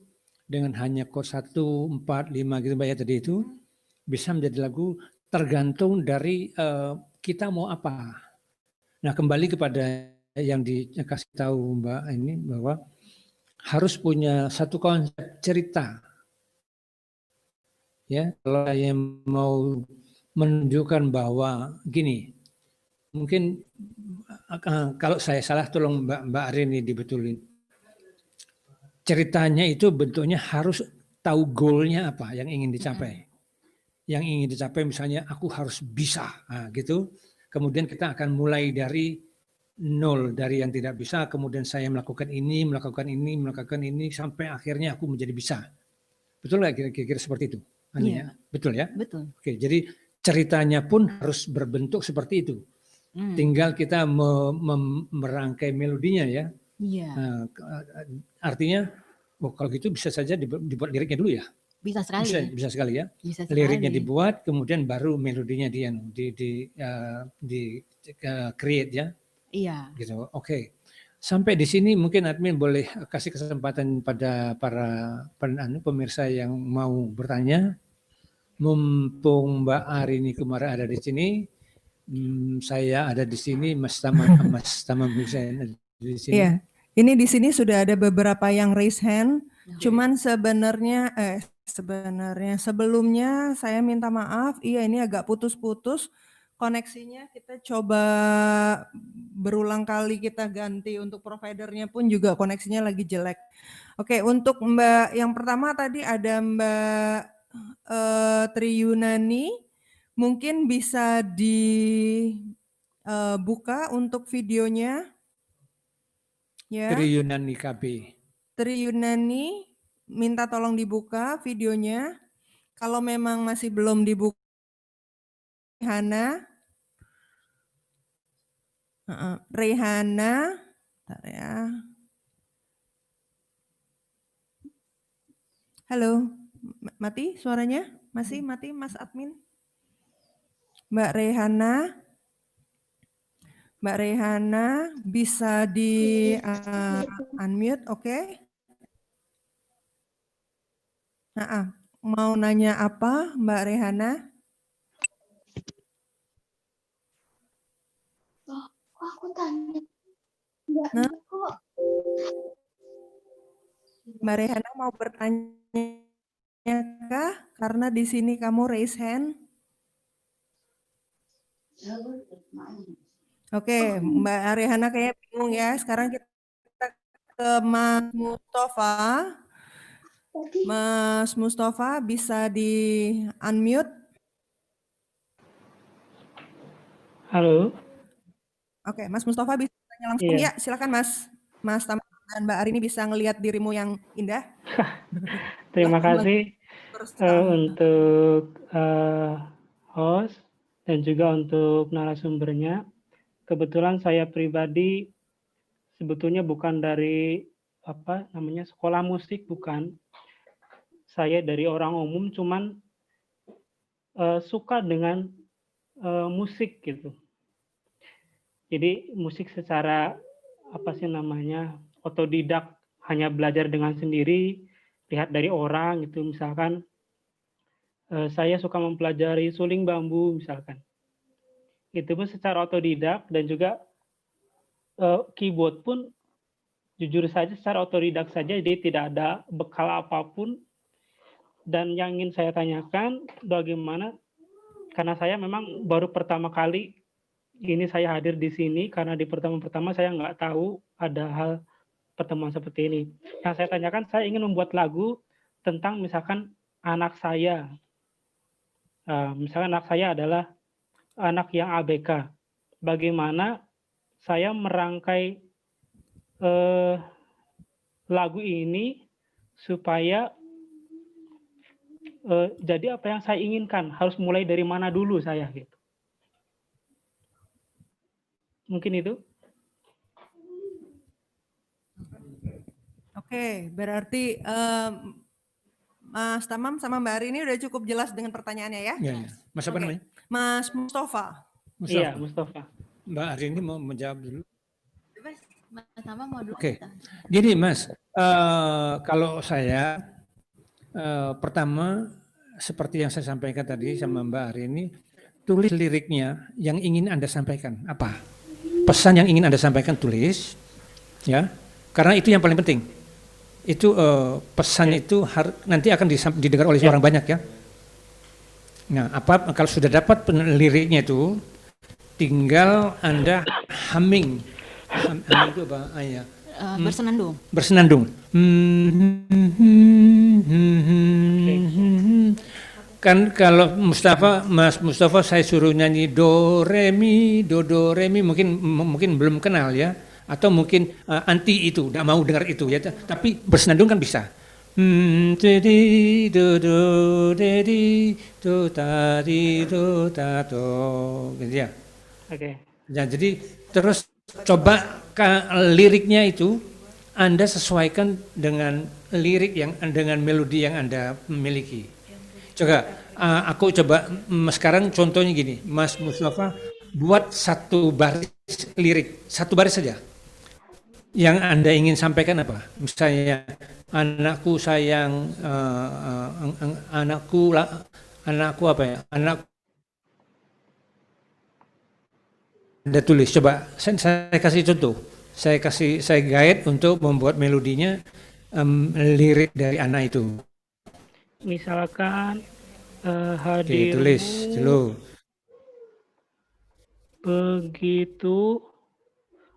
dengan hanya chord 1, 4, 5 gitu Mbak ya tadi itu bisa menjadi lagu tergantung dari kita mau apa. Nah kembali kepada yang dikasih tahu Mbak ini bahwa harus punya satu konsep cerita. Ya, kalau saya mau menunjukkan bahwa gini, mungkin kalau saya salah tolong Mbak Arini dibetulin. Ceritanya itu bentuknya harus tahu goalnya apa yang ingin dicapai. Yang ingin dicapai misalnya aku harus bisa, nah, gitu. Kemudian kita akan mulai dari nol, dari yang tidak bisa, kemudian saya melakukan ini, sampai akhirnya aku menjadi bisa. Betul nggak kira-kira seperti itu? Iya. Betul ya? Betul. Oke, jadi ceritanya pun harus berbentuk seperti itu. Tinggal kita merangkai melodinya ya. Iya. Nah, artinya, kalau gitu bisa saja dibuat liriknya dulu ya? Bisa sekali. Bisa sekali ya. Bisa sekali. Liriknya dibuat, kemudian baru melodinya di create ya. Iya. Gitu. Oke. Sampai di sini mungkin admin boleh kasih kesempatan pada para pemirsa yang mau bertanya. Mumpung Mbak Arini Kumara ada di sini, saya ada di sini, Mas Tamam Hussein ada di sini. Iya, ini di sini sudah ada beberapa yang raise hand. Cuman sebenarnya sebelumnya saya minta maaf. Iya, ini agak putus-putus koneksinya. Kita coba berulang kali kita ganti, untuk providernya pun juga koneksinya lagi jelek. Oke, untuk Mbak yang pertama tadi ada Mbak Triyunani, mungkin bisa dibuka untuk videonya. Ya. Triyunani KB. Triyunani, minta tolong dibuka videonya. Kalau memang masih belum dibuka, Rehana, bentar ya. Halo, mati suaranya? Masih mati Mas Admin? Mbak Rehana bisa di unmute, oke? Mau nanya apa Mbak Rehana? Aku tanya. Kok. Mbak Rehana mau bertanya kah? Karena di sini kamu raise hand. Oke, Mbak Rehana kayak bingung ya. Sekarang kita ke Mas Mustafa. Mas Mustafa bisa di unmute. Halo. Oke, Mas Mustafa bisa tanya langsung ya. Silakan Mas. Mas Tamam dan Mbak Arini bisa ngelihat dirimu yang indah. Terima kasih untuk host dan juga untuk narasumbernya. Kebetulan saya pribadi sebetulnya bukan dari sekolah musik, bukan. saya dari orang umum, cuman suka dengan musik gitu. Jadi musik secara apa sih namanya, otodidak, hanya belajar dengan sendiri, lihat dari orang gitu. Misalkan saya suka mempelajari suling bambu misalkan. Itu pun secara otodidak, dan juga keyboard pun jujur saja secara otodidak saja, jadi tidak ada bekal apapun. Dan yang ingin saya tanyakan, bagaimana, karena saya memang baru pertama kali ini saya hadir di sini, karena di pertemuan-pertama saya nggak tahu ada hal pertemuan seperti ini. Yang saya tanyakan, saya ingin membuat lagu tentang misalkan anak saya. Misalkan anak saya adalah anak yang ABK. Bagaimana saya merangkai lagu ini supaya jadi apa yang saya inginkan, harus mulai dari mana dulu saya gitu. Mungkin itu. Oke, berarti Mas Tamam sama Mbak Ari ini udah cukup jelas dengan pertanyaannya ya? Ya, ya. Mas apa namanya? Mas Mustafa. Iya, Mustafa. Mbak Ari ini mau menjawab dulu. Mas Tama mau dulu. Oke. Gini Mas, kalau saya pertama seperti yang saya sampaikan tadi sama Mbak Ari ini, tulis liriknya yang ingin Anda sampaikan apa? Pesan yang ingin Anda sampaikan tulis, ya, karena itu yang paling penting. Itu pesan itu nanti akan didengar oleh orang banyak ya. Nah, kalau sudah dapat liriknya itu, tinggal Anda humming. Humming itu apa? Ya. Bersenandung. Bersenandung. Kan kalau Mas Mustafa saya suruh nyanyi do re mi mungkin belum kenal ya, atau mungkin anti itu, tidak mau dengar itu ya, tapi bersenandung kan bisa. Gitu ya. Oke. Ya, jadi terus coba liriknya itu Anda sesuaikan dengan lirik dengan melodi yang Anda miliki. Coba aku coba sekarang contohnya gini, Mas Mustafa buat satu baris lirik, satu baris saja. Yang Anda ingin sampaikan apa? Misalnya anakku sayang, anakku apa ya? Anda tulis, coba saya kasih contoh, saya guide untuk membuat melodinya lirik dari anak itu. Misalkan hadirmu tulis dulu. Begitu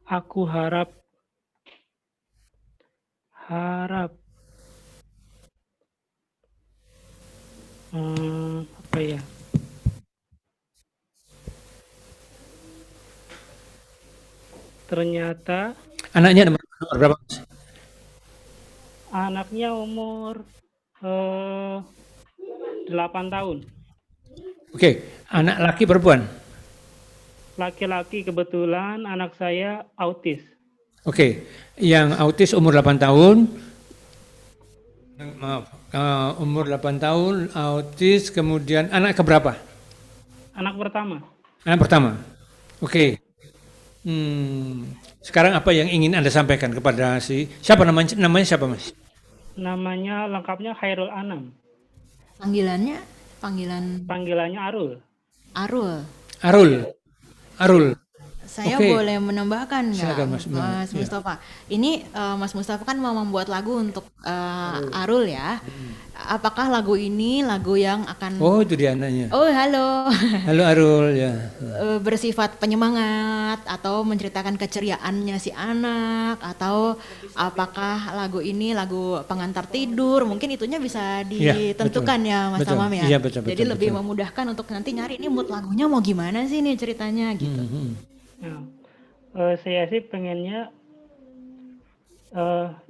aku harap apa ya? Ternyata Anaknya nomor berapa? anaknya umur 8 tahun. Oke, anak laki perempuan? Laki-laki, kebetulan anak saya autis. Oke, yang autis umur 8 tahun. Maaf, umur 8 tahun, autis, kemudian anak keberapa? Anak pertama. Anak pertama. Oke. Sekarang apa yang ingin Anda sampaikan kepada siapa namanya siapa Mas? Namanya lengkapnya Khairul Anam. Panggilannya Arul. Arul. Saya boleh menambahkan nggak, Silakan, Mas Mustafa? Ini Mas Mustafa kan mau membuat lagu untuk Arul ya. Apakah lagu ini lagu yang akan? Oh, itu dia anaknya. Oh, halo. Halo Arul ya. Bersifat penyemangat atau menceritakan keceriaannya si anak, atau apakah lagu ini lagu pengantar tidur? Mungkin itunya bisa ditentukan ya, Mas Tamam ya. Iya, betul. Jadi lebih memudahkan untuk nanti nyari ini mood lagunya mau gimana sih nih ceritanya gitu. Nah, saya sih pengennya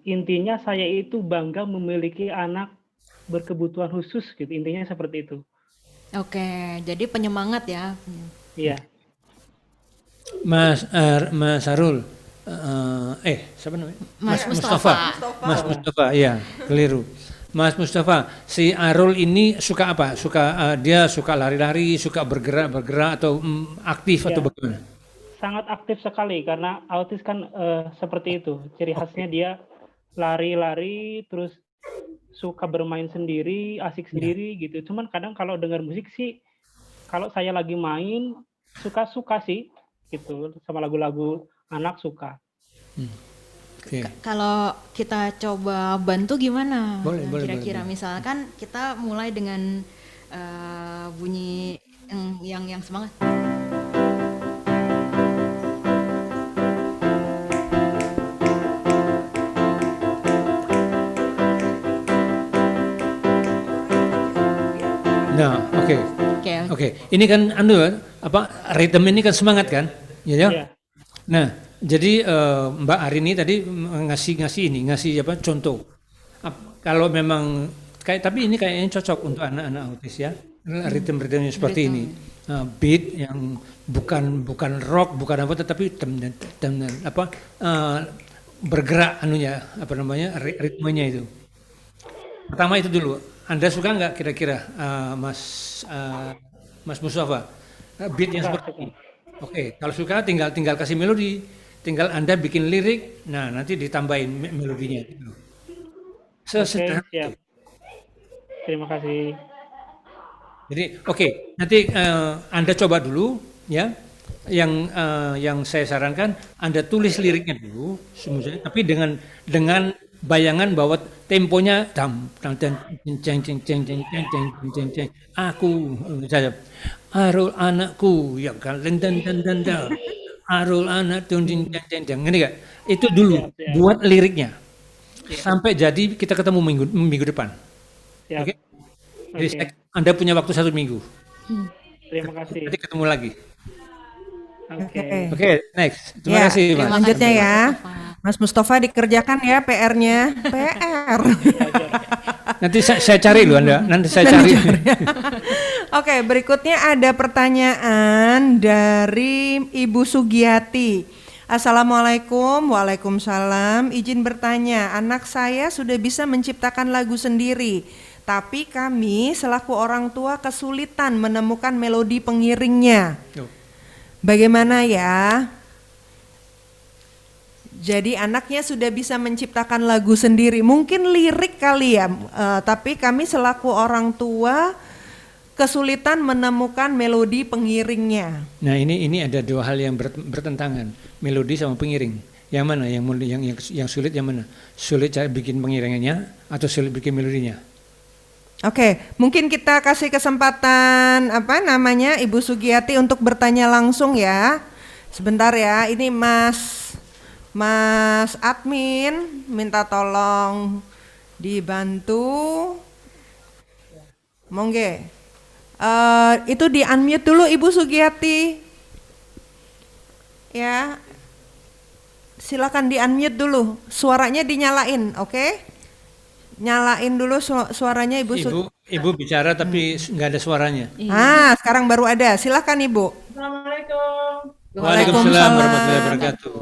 intinya saya itu bangga memiliki anak berkebutuhan khusus gitu, intinya seperti itu. Oke, jadi penyemangat ya. Iya. Mas Arul, siapa namanya? Mas Mustafa. Mas Mustafa, iya, keliru. Mas Mustafa, si Arul ini suka apa? Dia suka lari-lari, suka bergerak atau aktif atau Ya, bagaimana? sangat aktif sekali karena autis kan seperti itu. Ciri khasnya dia lari-lari, terus suka bermain sendiri, asik Ya. sendiri gitu. Cuman kadang kalau dengar musik sih, kalau saya lagi main suka-suka sih gitu sama lagu-lagu anak suka. Oke. Kalau kita coba bantu gimana? Boleh, boleh, Kira-kira boleh. misalkan kita mulai dengan bunyi yang semangat. Nah, oke. Oke. Oke, ini kan ritme ini kan semangat kan? Ya, ya. Iya, Nah, jadi Mbak Arini tadi ngasih contoh. Kalau memang tapi ini kayaknya cocok untuk anak-anak autis ya. Ritme-ritmenya seperti ini. Beat yang bukan rock, bukan apa tetapi bergerak ritmenya itu. Pertama itu dulu. Anda suka nggak kira-kira Mas Mustafa beat yang suka, seperti suka. ini? Oke, kalau suka tinggal kasih melodi, tinggal Anda bikin lirik, nah nanti ditambahin melodinya. Gitu. Oke, Sesederhana siap. itu. Terima kasih. Jadi oke, nanti Anda coba dulu ya. Yang saya sarankan Anda tulis liriknya dulu, semuanya, tapi dengan bayangan bahwa temponya ceng aku saya Arul anakku ya kalian dan Arul anak ini gak? Itu dulu Siap, siap. buat liriknya sampai jadi kita ketemu minggu depan. Siap. Oke? Jadi Oke, Anda punya waktu 1 minggu. terima kasih. Nanti ketemu lagi. Oke. Oke, next. Terima Ya, kasih, Terima Mas. selanjutnya kasih, ya. Mas Mustafa. Mas Mustafa dikerjakan ya PR-nya. PR. Nanti saya cari loh Anda. Nanti saya cari. Oke, berikutnya ada pertanyaan dari Ibu Sugiyati. Assalamualaikum, waalaikumsalam. Izin bertanya, anak saya sudah bisa menciptakan lagu sendiri, tapi kami selaku orang tua kesulitan menemukan melodi pengiringnya. Bagaimana ya? Jadi anaknya sudah bisa menciptakan lagu sendiri, mungkin lirik kali ya, tapi kami selaku orang tua kesulitan menemukan melodi pengiringnya. Nah, ini ada dua hal yang bertentangan, melodi sama pengiring. Yang mana? Yang sulit yang mana? Sulit cara bikin pengiringannya atau sulit bikin melodinya? Oke, mungkin kita kasih kesempatan Ibu Sugiyati untuk bertanya langsung ya. Sebentar ya, ini Mas admin minta tolong dibantu. Mongge. Itu di unmute dulu Ibu Sugiyati. Ya. Silakan di unmute dulu. Suaranya dinyalain, oke? Nyalain dulu suaranya Ibu. Ibu bicara tapi nggak ada suaranya. Sekarang baru ada. Silakan Ibu. Assalamualaikum. Waalaikumsalam warahmatullahi wabarakatuh.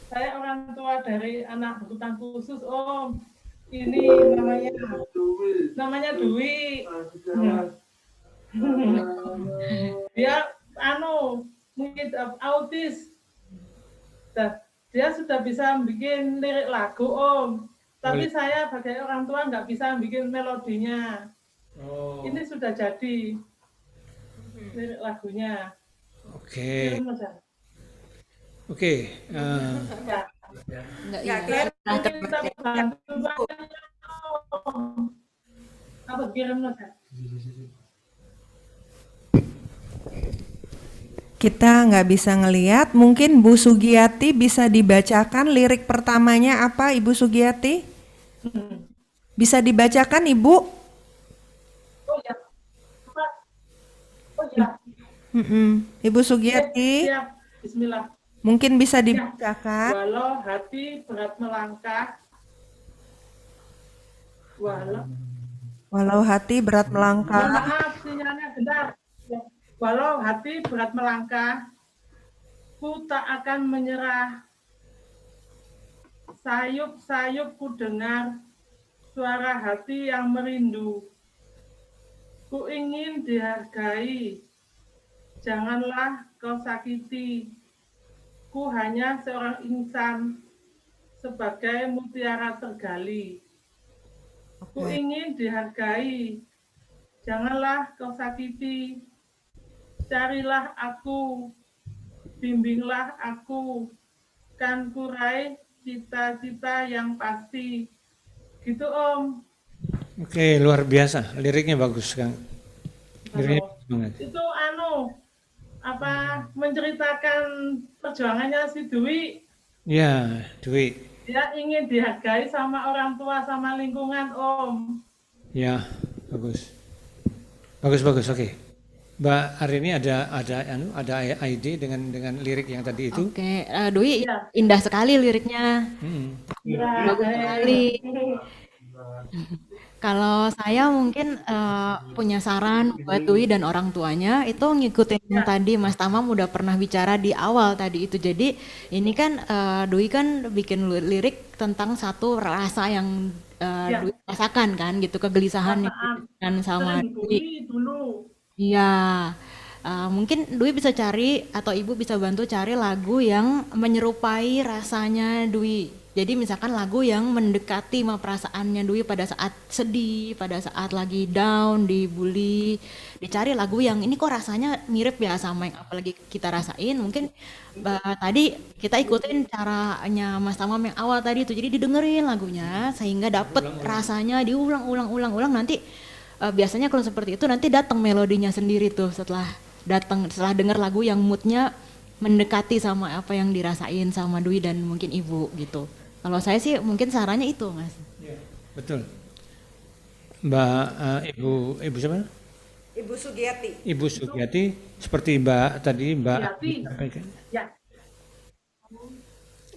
Saya orang tua dari anak berkebutuhan khusus, Om. Ini namanya Dwi. Dia mungkin autis. Dia sudah bisa bikin lirik lagu, Om. Tapi saya sebagai orang tua nggak bisa bikin melodinya. Ini sudah jadi lirik lagunya. Oke. Kita nggak bisa ngelihat. Mungkin Bu Sugiyati bisa dibacakan lirik pertamanya apa, Ibu Sugiyati? Bisa dibacakan, Ibu? Ibu Sugiyati, Bismillah. mungkin bisa dibacakan. Walau hati berat melangkah. Walau hati berat melangkah. Maaf, sinyalnya benar. Walau hati berat melangkah, ku tak akan menyerah. Sayup-sayup ku dengar, suara hati yang merindu. Ku ingin dihargai, janganlah kau sakiti. Ku hanya seorang insan, sebagai mutiara tergali. Ku Oke. ingin dihargai, janganlah kau sakiti. Carilah aku, bimbinglah aku, kan ku raih cita-cita yang pasti. Gitu Om. Oke, luar biasa. Liriknya bagus, Kang. Liriknya bagus banget. Itu menceritakan perjuangannya si Dwi. Ya, Dwi. Dia ingin dihargai sama orang tua, sama lingkungan Om. Ya, bagus. Bagus, oke. Mbak Arini ada ide dengan lirik yang tadi itu? Oke, Dwi Iya. indah sekali liriknya. Ya, Bagus sekali. Kalau saya mungkin punya saran buat Dwi dan orang tuanya itu ngikutin yang tadi Mas Tamam udah pernah bicara di awal tadi itu. Jadi ini kan Dwi kan bikin lirik tentang satu rasa yang Dwi rasakan kan gitu, kegelisahan yang dirasakan sama sering Dwi. bully dulu. Iya, mungkin Dwi bisa cari atau Ibu bisa bantu cari lagu yang menyerupai rasanya Dwi. Jadi misalkan lagu yang mendekati sama perasaannya Dwi pada saat sedih, pada saat lagi down, dibully. Dicari lagu yang ini kok rasanya mirip ya sama yang apalagi kita rasain. Mungkin tadi kita ikutin caranya Mas Tamam yang awal tadi itu. Jadi didengerin lagunya sehingga dapet rasanya diulang-ulang nanti biasanya kalau seperti itu nanti datang melodinya sendiri tuh setelah denger lagu yang moodnya mendekati sama apa yang dirasain sama Dwi dan mungkin Ibu gitu. Kalau saya sih mungkin sarannya itu Mas. Betul. Mbak Ibu siapa? Ibu Sugiyati. Ibu Sugiyati seperti Mbak tadi Mbak Sugiyati. sampaikan. Ya,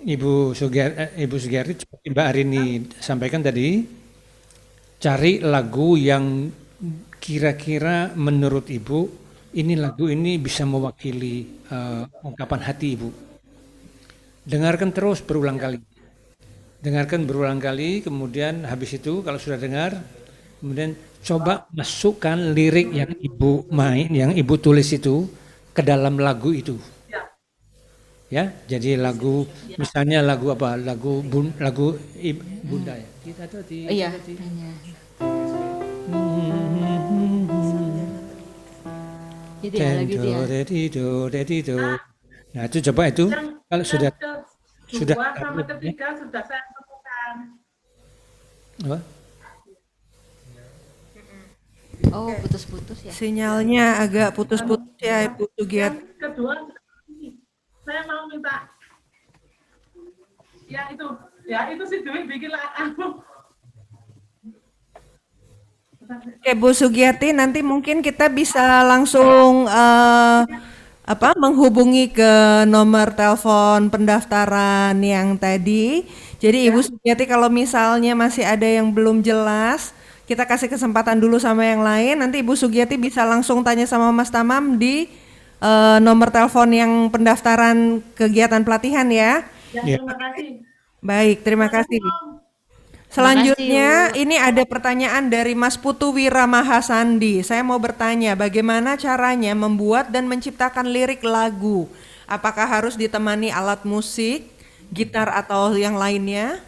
Ibu Sugiyati seperti Mbak Arini sampaikan tadi, cari lagu yang kira-kira menurut Ibu ini lagu ini bisa mewakili ungkapan hati Ibu. Dengarkan terus berulang kali. Dengarkan berulang kali, kemudian habis itu kalau sudah dengar, kemudian coba masukkan lirik yang Ibu yang Ibu tulis itu ke dalam lagu itu. Ya, jadi lagu misalnya lagu apa? Lagu Bunda ya. Kita tuh Iya. Gitu ya lagu itu ya. Nah, itu coba itu kalau sudah kedua sama ketiga sudah saya temukan. apa? Oh, putus-putus ya. Sinyalnya agak putus-putus ya Ibu Sugiyati. Yang kedua, saya mau minta ya itu si Dwi bikin Oke Bu Sugiyati, nanti mungkin kita bisa langsung menghubungi ke nomor telepon pendaftaran yang tadi. Jadi Ibu Sugiyati kalau misalnya masih ada yang belum jelas, kita kasih kesempatan dulu sama yang lain. Nanti Ibu Sugiyati bisa langsung tanya sama Mas Tamam di nomor telepon yang pendaftaran kegiatan pelatihan ya. Ya. Terima kasih. Baik, terima kasih. Selanjutnya ini ada pertanyaan dari Mas Putu Wira Mahasandi. Saya mau bertanya bagaimana caranya membuat dan menciptakan lirik lagu? Apakah harus ditemani alat musik, gitar atau yang lainnya?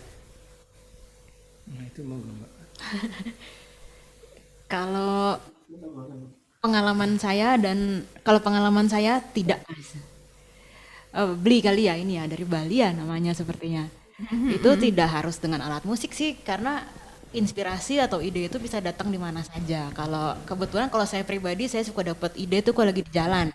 Nah, itu mau Mbak. Kalau pengalaman saya tidak beli kali ya ini ya dari Bali ya namanya sepertinya. Itu tidak harus dengan alat musik sih karena inspirasi atau ide itu bisa datang di mana saja. Kalau kebetulan kalau saya pribadi saya suka dapat ide tuh kalau lagi di jalan.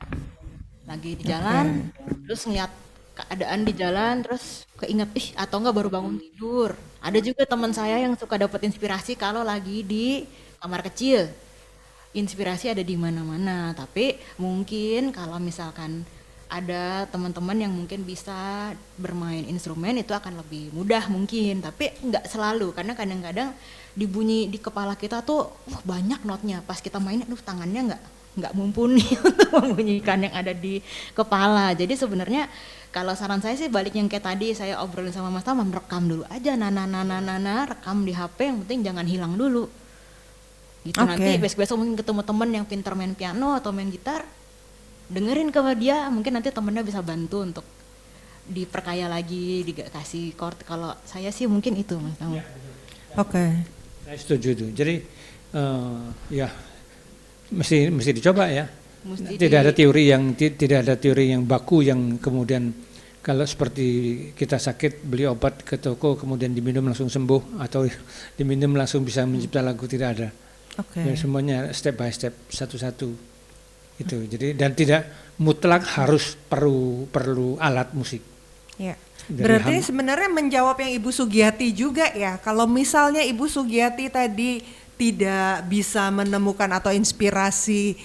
Terus ngeliat keadaan di jalan terus keinget atau enggak baru bangun tidur. Ada juga teman saya yang suka dapat inspirasi kalau lagi di kamar kecil. Inspirasi ada di mana-mana, tapi mungkin kalau misalkan ada teman-teman yang mungkin bisa bermain instrumen itu akan lebih mudah mungkin, tapi nggak selalu karena kadang-kadang dibunyi di kepala kita tuh banyak notnya pas kita main tangannya nggak mumpuni untuk membunyikan yang ada di kepala. Jadi sebenarnya Kalau saran saya sih balik yang kayak tadi saya obrolin sama Mas Tamam, rekam dulu aja, rekam di HP, yang penting jangan hilang dulu. Gitu nanti Oke. besok-besok mungkin ketemu temen yang pintar main piano atau main gitar, dengerin ke dia, mungkin nanti temennya bisa bantu untuk diperkaya lagi, dikasih chord. Kalau saya sih mungkin itu Mas Tamam. Oke. Saya setuju itu. Jadi ya mesti dicoba ya. Mesti Tidak ada teori yang tidak ada teori yang baku yang kemudian kalau seperti kita sakit beli obat ke toko kemudian diminum langsung sembuh atau diminum langsung bisa mencipta lagu, tidak ada. Oke. Ya, semuanya step by step, satu-satu itu. Jadi dan tidak mutlak harus perlu alat musik. Ya. Dari Berarti sebenarnya menjawab yang Ibu Sugiyati juga ya. Kalau misalnya Ibu Sugiyati tadi tidak bisa menemukan atau inspirasi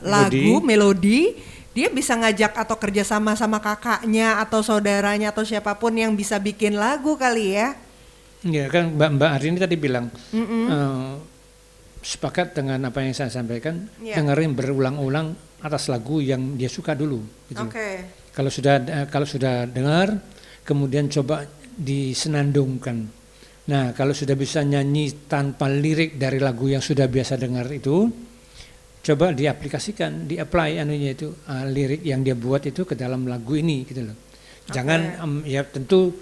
lagu, melodi, dia bisa ngajak atau kerjasama sama kakaknya atau saudaranya atau siapapun yang bisa bikin lagu kali ya. Ya kan Mbak Arini tadi bilang sepakat dengan apa yang saya sampaikan, Ya. dengerin berulang-ulang atas lagu yang dia suka dulu. Gitu. Oke. Kalau sudah dengar, kemudian coba disenandungkan. Nah, kalau sudah bisa nyanyi tanpa lirik dari lagu yang sudah biasa dengar itu, coba diaplikasikan, di-apply anunya itu lirik yang dia buat itu ke dalam lagu ini gitu loh. Jangan ya tentu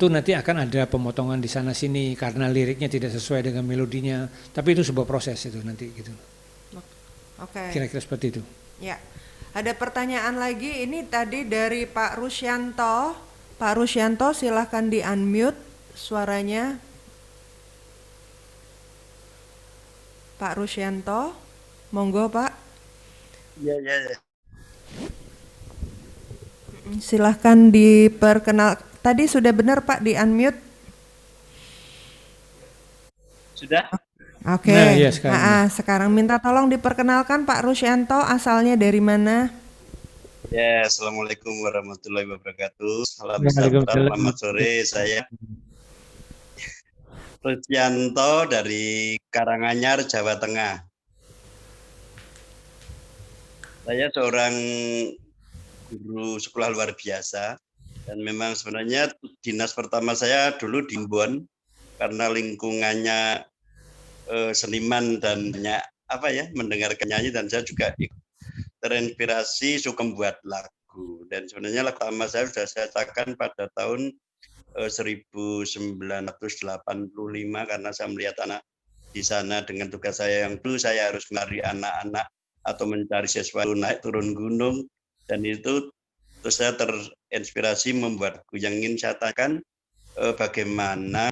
nanti akan ada pemotongan di sana sini karena liriknya tidak sesuai dengan melodinya, tapi itu sebuah proses itu nanti gitu. Oke. Kira-kira seperti itu. Ya. Ada pertanyaan lagi, ini tadi dari Pak Rusyanto. Pak Rusyanto silahkan di-unmute suaranya. Pak Rusyanto, monggo Pak. Ya. Silahkan diperkenal. Tadi sudah benar Pak di-unmute? Sudah? Oke. Nah, iya, sekarang. Sekarang minta tolong diperkenalkan Pak Rusyanto, asalnya dari mana? Ya, Assalamualaikum warahmatullahi wabarakatuh. Salam Waalaikumsalam. sejahtera, selamat sore. Saya Rusyanto dari Karanganyar, Jawa Tengah. Saya seorang guru sekolah luar biasa dan memang sebenarnya dinas pertama saya dulu di Ambon karena lingkungannya seniman dan banyak mendengarkan nyanyi, dan saya juga terinspirasi suka membuat lagu. Dan sebenarnya lagu pertama saya sudah saya ciptakan pada tahun 1985 karena saya melihat anak di sana dengan tugas saya yang dulu saya harus mencari anak-anak atau mencari sesuatu naik turun gunung, dan itu terus saya terinspirasi membuat lagu yang ingin saya katakan bagaimana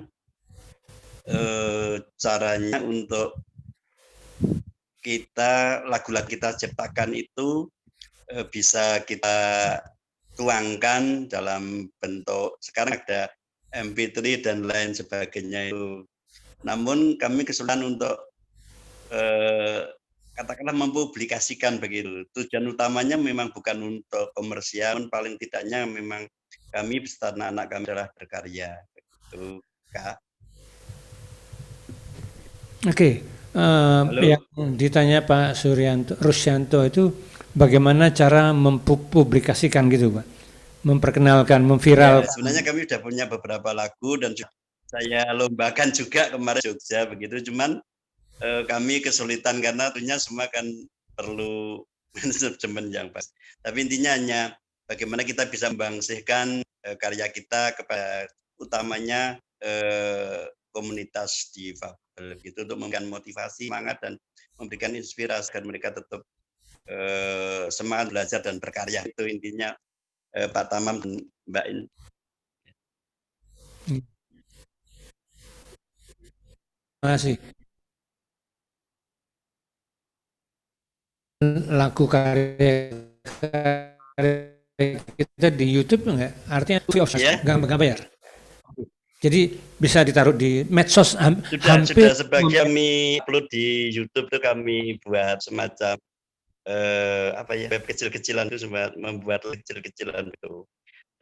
caranya untuk kita lagu-lagu kita ciptakan itu bisa kita tuangkan dalam bentuk sekarang ada MP3 dan lain sebagainya itu. Namun kami kesulitan untuk katakanlah mempublikasikan begitu. Tujuan utamanya memang bukan untuk komersial, paling tidaknya memang kami beserta anak-anak kami adalah berkarya begitu, Kak. Oke. Yang ditanya Pak Rusyanto itu bagaimana cara mempublikasikan gitu Pak, memperkenalkan, memviralkan. Ya, sebenarnya kami sudah punya beberapa lagu dan saya lombakan juga kemarin Jogja begitu, cuman kami kesulitan karena tentunya semua kan perlu manajemen yang pas. Tapi intinya hanya bagaimana kita bisa membangsihkan karya kita kepada utamanya komunitas difabel gitu, untuk memberikan motivasi, semangat, dan memberikan inspirasi agar mereka tetap semangat belajar dan berkarya. Itu intinya Pak Tamam dan Mbak In. Terima kasih. Lagu karya kita di YouTube enggak? Artinya free of charge, enggak bayar. Jadi bisa ditaruh di medsos Sudah sebagian kami upload di YouTube itu kami buat semacam web kecil-kecilan itu, membuat kecil-kecilan itu.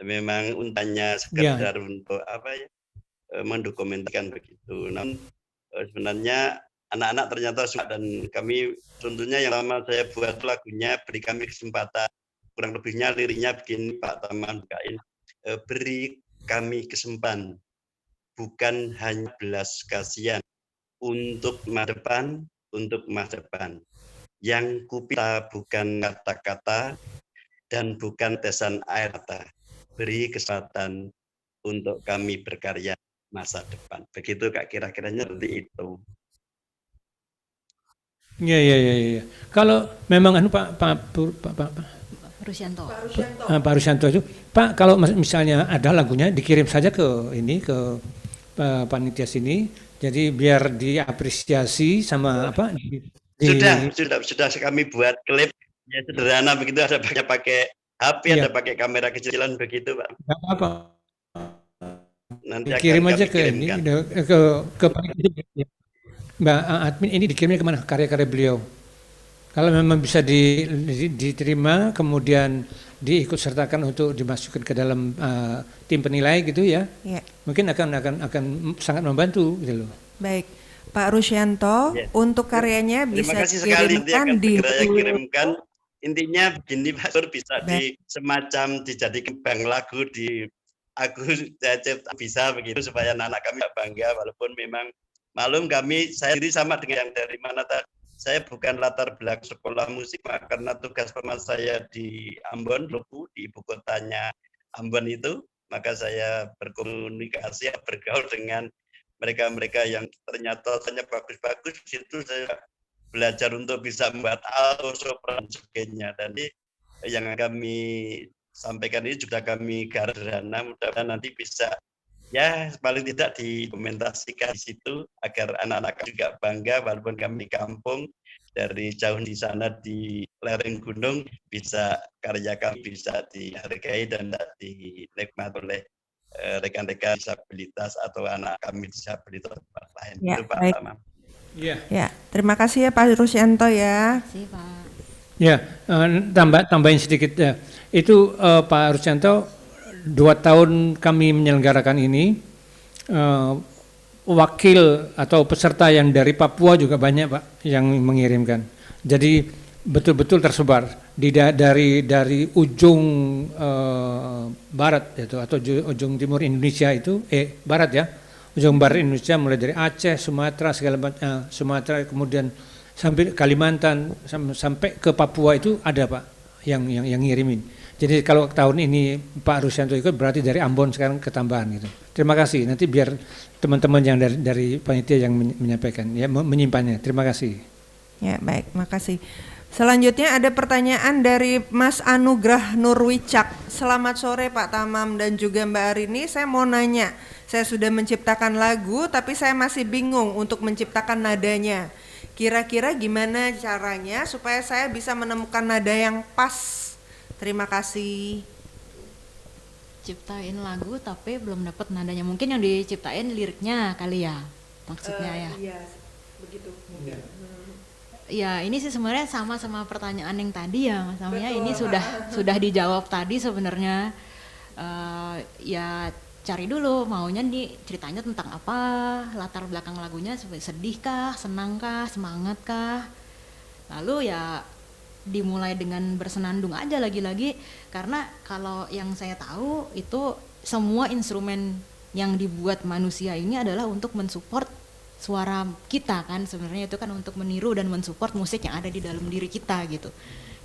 Memang untanya sekedar untuk mendokumentasikan begitu. Namun sebenarnya anak-anak ternyata suka, dan kami tentunya yang lama saya buat lagunya beri kami kesempatan kurang lebihnya liriknya begini Pak Taman bukain, beri kami kesempatan, bukan hanya belas kasihan, untuk masa depan. Yang kupinta bukan kata-kata dan bukan tetesan air mata. Beri kesempatan untuk kami berkarya masa depan. Begitu Kak, kira-kiranya seperti itu. Iya. Kalau memang Pak Rusyanto. Pak Rusyanto itu, Pak, kalau misalnya ada lagunya dikirim saja ke panitia sini, jadi biar diapresiasi sama apa? Sudah kami buat klip ya sederhana begitu, ada pakai HP, ada pakai kamera kecilan begitu Pak. Nggak apa-apa. Nanti dikirim akan aja kami kirimkan. ke panitia. Mbak admin, ini dikirimnya kemana karya-karya beliau? Kalau memang bisa diterima, kemudian diikut sertakan untuk dimasukkan ke dalam tim penilai gitu ya, mungkin akan sangat membantu gitu loh. Baik, Pak Rusyanto, untuk karyanya bisa dikirimkan kirimkan. Intinya begini Pak Sur, bisa semacam dijadikan bank lagu di aku bisa begitu supaya anak-anak kami bangga, walaupun memang malum saya sendiri sama dengan yang dari mana tadi. Saya bukan latar belakang sekolah musik, karena tugas pertama saya di Ambon, Lubu, di ibu kotanya Ambon itu, maka saya berkomunikasi, bergaul dengan mereka-mereka yang ternyata bagus-bagus. Di situ saya belajar untuk bisa membuat alto, sopran, dan sebagainya. Dan yang kami sampaikan ini juga kami garap sederhana, mudah-mudahan nanti bisa ya paling tidak didokumentasikan di situ agar anak-anak juga bangga, walaupun kami di kampung dari jauh di sana di lereng gunung, bisa karya kami bisa dihargai dan dinikmati oleh rekan-rekan disabilitas atau anak kami disabilitas lain. Ya, itu Pak Tamam. Ya, terima kasih ya Pak Rusyanto ya. Terima kasih Pak. Ya, tambahin sedikit ya. Itu Pak Rusyanto, 2 tahun kami menyelenggarakan ini, wakil atau peserta yang dari Papua juga banyak Pak yang mengirimkan. Jadi betul-betul tersebar dari ujung barat itu atau ujung timur Indonesia itu barat ya, ujung barat Indonesia mulai dari Aceh, Sumatera segala macam, Sumatera kemudian sampai Kalimantan sampai ke Papua itu ada Pak yang ngirimin. Jadi kalau tahun ini Pak Rusyanto ikut berarti dari Ambon sekarang ketambahan gitu. Terima kasih. Nanti biar teman-teman yang dari panitia yang menyampaikan ya, menyimpannya. Terima kasih. Ya, baik, makasih. Selanjutnya ada pertanyaan dari Mas Anugrah Nurwicak. Selamat sore Pak Tamam dan juga Mbak Arini. Saya mau nanya, saya sudah menciptakan lagu tapi saya masih bingung untuk menciptakan nadanya. Kira-kira gimana caranya supaya saya bisa menemukan nada yang pas? Terima kasih. Ciptain lagu tapi belum dapat nadanya. Mungkin yang diciptain liriknya kali ya, maksudnya ya. Iya, begitu. Ya ini sih sebenarnya sama pertanyaan yang tadi ya, Mas Amnya. Ini sudah dijawab tadi sebenarnya. Ya cari dulu maunya nih ceritanya tentang apa, latar belakang lagunya sedih kah, senang kah, semangat kah. Lalu ya dimulai dengan bersenandung aja lagi-lagi, karena kalau yang saya tahu itu semua instrumen yang dibuat manusia ini adalah untuk mensupport suara kita kan, sebenarnya itu kan untuk meniru dan mensupport musik yang ada di dalam diri kita gitu.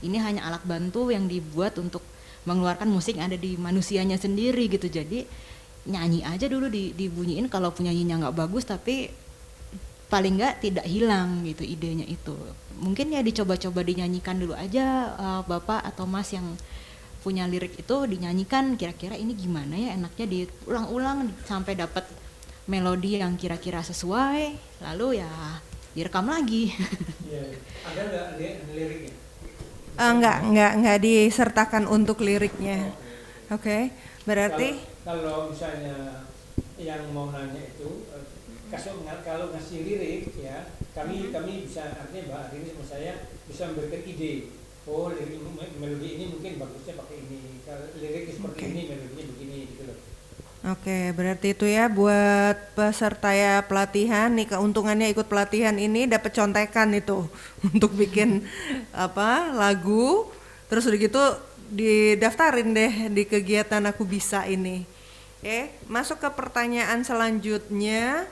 Ini hanya alat bantu yang dibuat untuk mengeluarkan musik yang ada di manusianya sendiri gitu. Jadi nyanyi aja dulu dibunyiin, kalau penyanyinya nggak bagus tapi paling nggak tidak hilang gitu idenya itu. Mungkin ya dicoba-coba dinyanyikan dulu aja, Bapak atau Mas yang punya lirik itu dinyanyikan, kira-kira ini gimana ya enaknya, diulang-ulang sampai dapat melodi yang kira-kira sesuai, lalu ya direkam lagi. Ada nggak liriknya? Enggak disertakan untuk liriknya. Oke, berarti kalau misalnya yang mau nanya itu kalau ngasih lirik ya, kami bisa, artinya Mbak Arini sama saya bisa memberikan ide. Oh, lirik melodi ini mungkin bagusnya pakai ini. Kalau liriknya seperti ini, melodinya begini gitu loh. Oke, berarti itu ya buat peserta ya pelatihan nih, keuntungannya ikut pelatihan ini dapat contekan itu untuk bikin lagu, terus udah gitu didaftarin deh di kegiatan Aku Bisa ini. Masuk ke pertanyaan selanjutnya.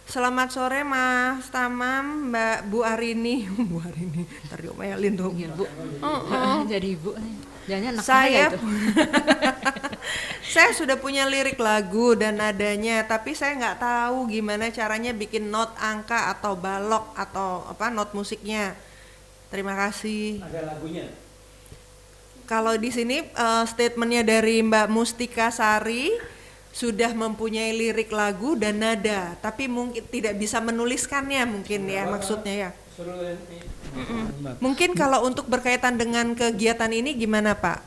Selamat sore Mas Tamam, Mbak Bu Arini. Bu Arini, ntar diomelin tuh. Iya, Bu. Jadi Ibu. Jangan anak Saya itu. saya sudah punya lirik lagu dan nadanya, tapi saya nggak tahu gimana caranya bikin not angka atau balok atau not musiknya. Terima kasih. Ada lagunya. Kalau di sini statementnya dari Mbak Mustika Sari sudah mempunyai lirik lagu dan nada, tapi mungkin tidak bisa menuliskannya mungkin ya maksudnya ya. Mungkin kalau untuk berkaitan dengan kegiatan ini gimana Pak?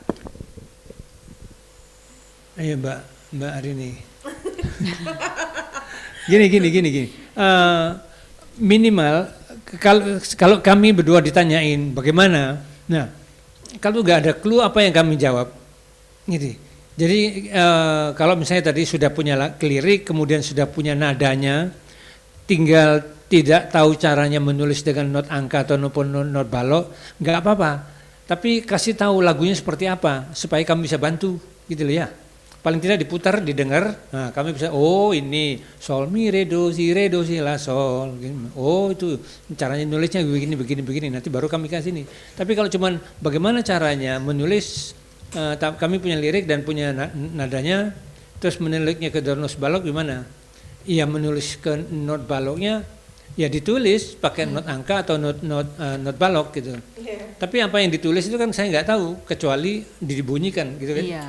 Ayo Mbak Arini. Gini. Minimal kalau kami berdua ditanyain bagaimana, nah kalau nggak ada clue apa yang kami jawab, gitu. Jadi kalau misalnya tadi sudah punya lirik, kemudian sudah punya nadanya, tinggal tidak tahu caranya menulis dengan not angka atau not balok, nggak apa-apa. Tapi kasih tahu lagunya seperti apa supaya kami bisa bantu, gitu loh ya. Paling tidak diputar, didengar, nah kami bisa, oh ini sol mi re do si la sol, oh itu caranya nulisnya begini, nanti baru kami kasih ini. Tapi kalau cuman bagaimana caranya menulis, kami punya lirik dan punya nadanya, terus menulisnya ke not balok gimana? Iya menulis ke not baloknya, ya ditulis pakai not angka atau not balok gitu. Tapi apa yang ditulis itu kan saya nggak tahu kecuali dibunyikan gitu kan. Iya.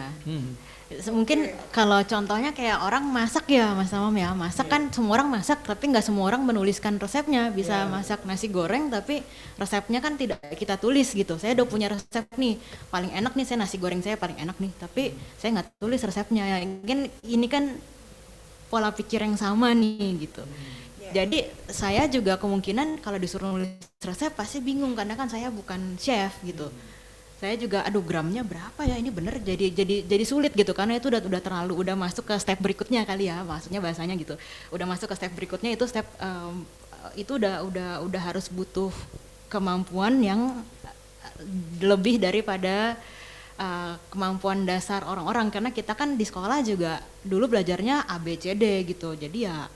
Mungkin kalau contohnya kayak orang masak ya Mas Tamam ya, masak kan semua orang masak tapi nggak semua orang menuliskan resepnya, bisa masak nasi goreng tapi resepnya kan tidak kita tulis gitu. Saya udah punya resep nih, paling enak nih saya nasi goreng saya paling enak nih, tapi saya nggak tulis resepnya. Mungkin ini kan pola pikir yang sama nih gitu. Jadi saya juga kemungkinan kalau disuruh nulis resep pasti bingung karena kan saya bukan chef gitu. Saya juga aduh gramnya berapa ya ini bener, jadi sulit gitu karena itu udah terlalu udah masuk ke step berikutnya kali ya, maksudnya bahasanya gitu. Udah masuk ke step berikutnya itu step itu udah harus butuh kemampuan yang lebih daripada kemampuan dasar orang-orang, karena kita kan di sekolah juga dulu belajarnya A B C D gitu. Jadi ya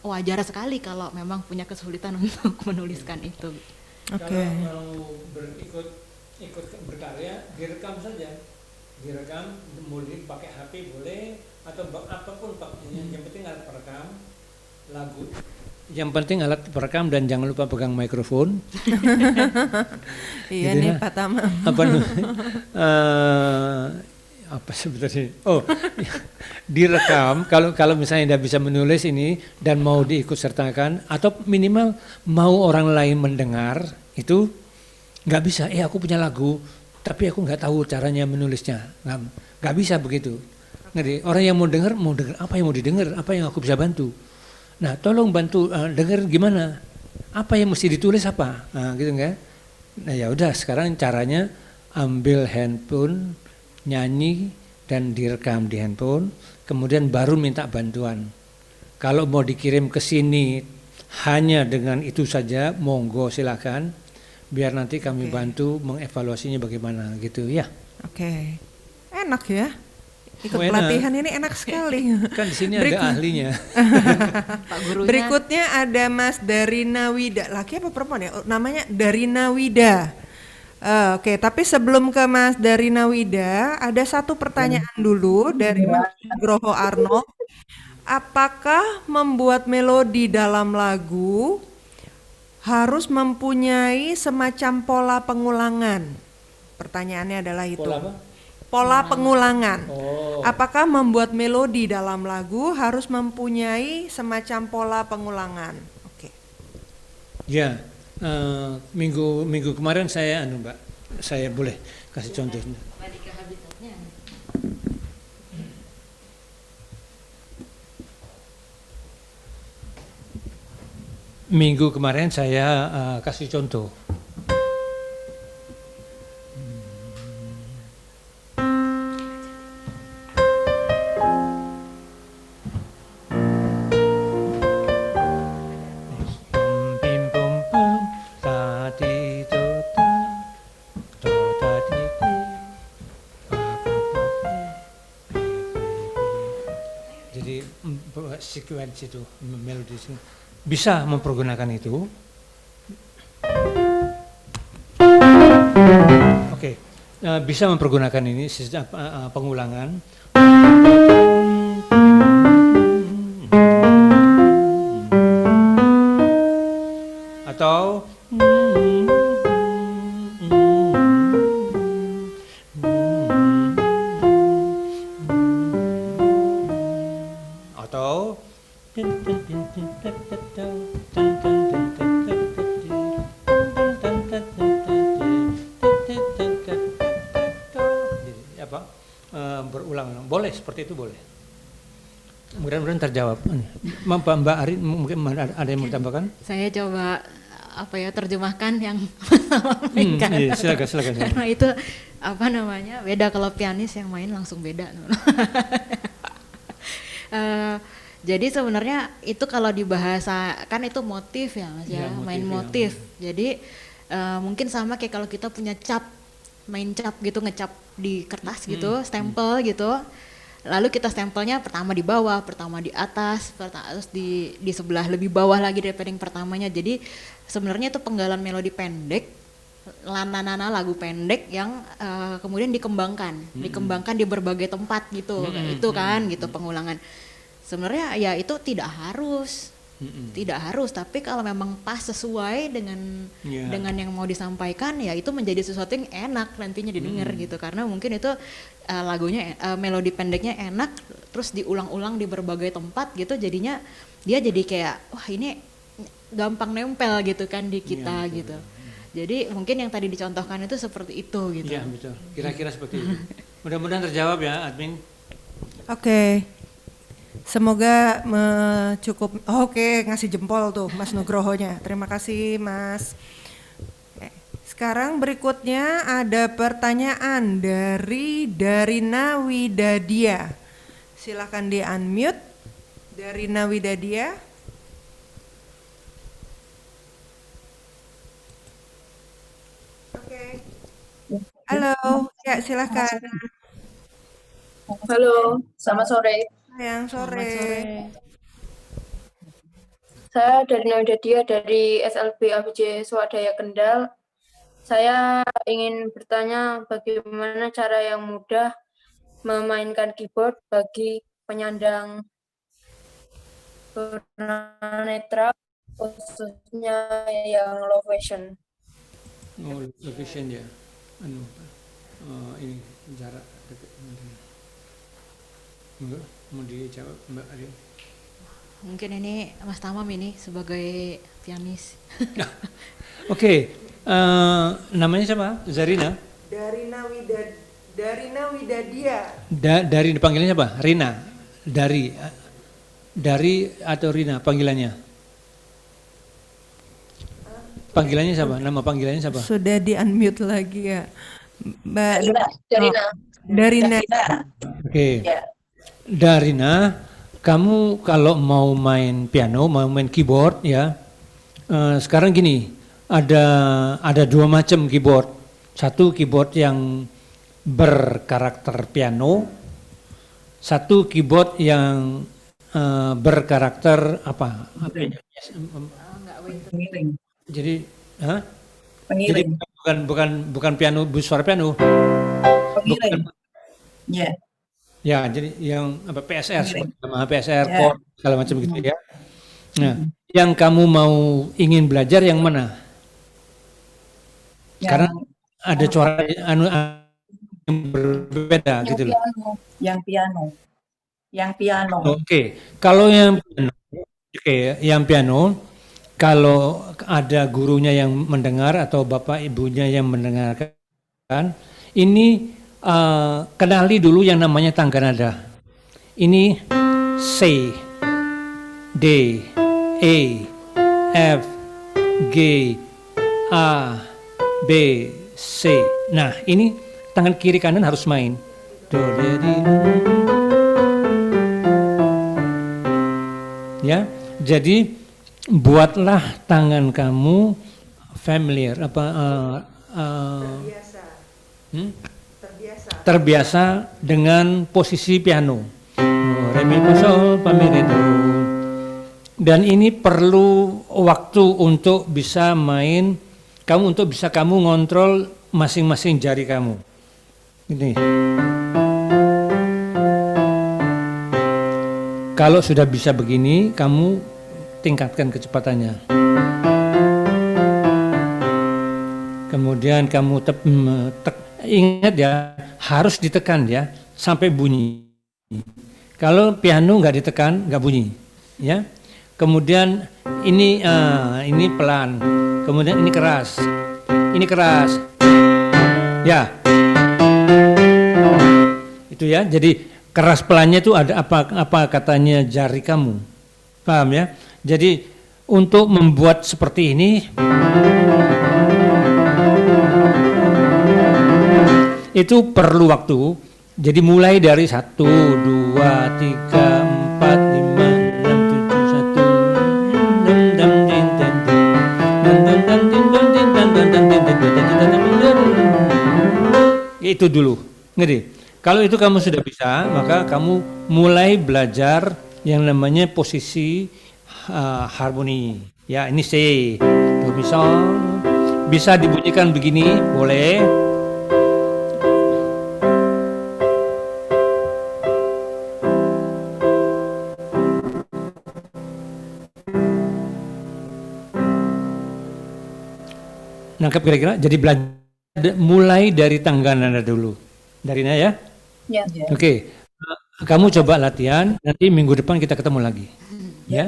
wajar sekali kalau memang punya kesulitan untuk menuliskan itu. Oke. Kalau mau ikut berkarya, direkam saja. Direkam, mau pakai HP boleh atau apapun pakainya, yang penting alat perekam lagu. Yang penting alat perekam dan jangan lupa pegang mikrofon. Iya gitu nih ya. Pak Tamam. Apa sebetulnya? Oh, direkam. Kalau misalnya tidak bisa menulis ini dan mau diikut sertakan atau minimal mau orang lain mendengar itu. Nggak bisa, aku punya lagu, tapi aku nggak tahu caranya menulisnya, nggak bisa begitu. Ngerti? Orang yang mau dengar apa yang mau didengar, apa yang aku bisa bantu. Nah, tolong bantu dengar gimana, apa yang mesti ditulis apa, gitu nggak? Nah ya udah, sekarang caranya ambil handphone, nyanyi dan direkam di handphone, kemudian baru minta bantuan. Kalau mau dikirim ke sini hanya dengan itu saja, monggo silakan. Biar nanti kami bantu mengevaluasinya bagaimana gitu ya. Oke. Enak ya. Ikut enak. Pelatihan ini enak sekali. Kan di sini ada ahlinya. Pak gurunya. Berikutnya ada Mas Darina Wida. Laki apa perempuan ya? Namanya Darina Wida. Oke, tapi sebelum ke Mas Darina Wida, ada satu pertanyaan dulu dari Mas Groho Arnold. Apakah membuat melodi dalam lagu harus mempunyai semacam pola pengulangan? Pertanyaannya adalah itu. Pola pengulangan. Apakah membuat melodi dalam lagu harus mempunyai semacam pola pengulangan? Oke. Ya, minggu kemarin saya Mbak, saya boleh kasih contohnya. Minggu kemarin saya kasih contoh. sequence itu, melodi itu. Bisa mempergunakan itu. Oke, bisa mempergunakan ini pengulangan. Atau berulang, boleh seperti itu boleh. Mudah-mudahan terjawab. Mbak Ari mungkin ada yang mau ditambahkan? Saya coba terjemahkan yang iya, silakan. Karena itu beda kalau pianis yang main langsung beda. Jadi sebenarnya itu kalau dibahasa kan itu motif ya Mas ya, main motif. Jadi mungkin sama kayak kalau kita punya main cap gitu, ngecap di kertas gitu, stempel gitu. Lalu kita stempelnya pertama di bawah, pertama di atas, terus di sebelah lebih bawah lagi daripada yang pertamanya. Jadi sebenarnya itu penggalan melodi pendek, lananana lagu pendek yang kemudian dikembangkan di berbagai tempat gitu. Itu kan gitu pengulangan. Sebenarnya ya itu tidak harus, tapi kalau memang pas sesuai dengan yang mau disampaikan ya itu menjadi sesuatu yang enak nantinya didengar gitu, karena mungkin itu lagunya melodi pendeknya enak terus diulang-ulang di berbagai tempat gitu, jadinya dia jadi kayak wah ini gampang nempel gitu kan di kita gitu. Jadi mungkin yang tadi dicontohkan itu seperti itu gitu. Iya betul, kira-kira seperti itu. Mudah-mudahan terjawab ya admin. Oke. Semoga cukup. Oke, ngasih jempol tuh Mas Nugrohonya. Terima kasih Mas. Sekarang berikutnya ada pertanyaan dari Darina Widadia. Silakan di unmute. Darina Widadia. Oke. Halo, ya silakan. Halo, selamat sore. Yang sore. Saya dari Nawidadia dari SLB ABJ Swadaya Kendal. Saya ingin bertanya bagaimana cara yang mudah memainkan keyboard bagi penyandang tunanetra khususnya yang low vision. Low vision ya. Ini jarak dekat. Mau dijawab Mbak Ari? Mungkin ini Mas Tamam ini sebagai pianis. Oke, namanya siapa? Zarina? Darina Widadia. Dari panggilannya apa? Rina? Dari atau Rina panggilannya? Panggilannya siapa? Nama panggilannya siapa? Sudah di unmute lagi ya, Mbak Darina. Darina. Oke. Darina, kamu kalau mau main piano, mau main keyboard ya, sekarang gini, ada dua macam keyboard. Satu keyboard yang berkarakter piano, satu keyboard yang berkarakter apa? Pengiring. Jadi, Pengiring. Jadi bukan piano, suara piano. Pengiring. Ya. Ya, jadi yang apa PSR, sama PSR, chord, segala macam gitu ya. Nah, yang kamu mau ingin belajar yang mana? Karena ada suara yang berbeda gitu loh. Yang piano. Oke, kalau yang piano, kalau ada gurunya yang mendengar atau bapak ibunya yang mendengarkan, ini kenali dulu yang namanya tangga nada. Ini C, D, E, F, G, A, B, C. Nah, ini tangan kiri kanan harus main. Do, re, di. Ya, jadi buatlah tangan kamu familiar terbiasa dengan posisi piano. Re mi fa sol fa mi re do. Dan ini perlu waktu untuk bisa main, untuk bisa kamu ngontrol masing-masing jari kamu. Ini. Kalau sudah bisa begini, kamu tingkatkan kecepatannya. Kemudian kamu ingat ya, harus ditekan ya, sampai bunyi. Kalau piano nggak ditekan, nggak bunyi, ya. Kemudian ini pelan, kemudian ini keras, ya. Itu ya. Jadi keras pelannya itu ada apa katanya jari kamu, paham ya? Jadi untuk membuat seperti ini, itu perlu waktu. Jadi mulai dari 1, 2, 3, 4, 5, 6, 7, 1. Itu dulu, ngerti? Kalau itu kamu sudah bisa, maka kamu mulai belajar yang namanya posisi harmoni. Ya, ini C, do, mi, sol. Bisa dibunyikan begini, boleh. Nangkep kira-kira? Jadi belajar mulai dari tangga nada dulu. Dari nada ya? Ya. Oke. Kamu coba latihan, nanti minggu depan kita ketemu lagi. Ya?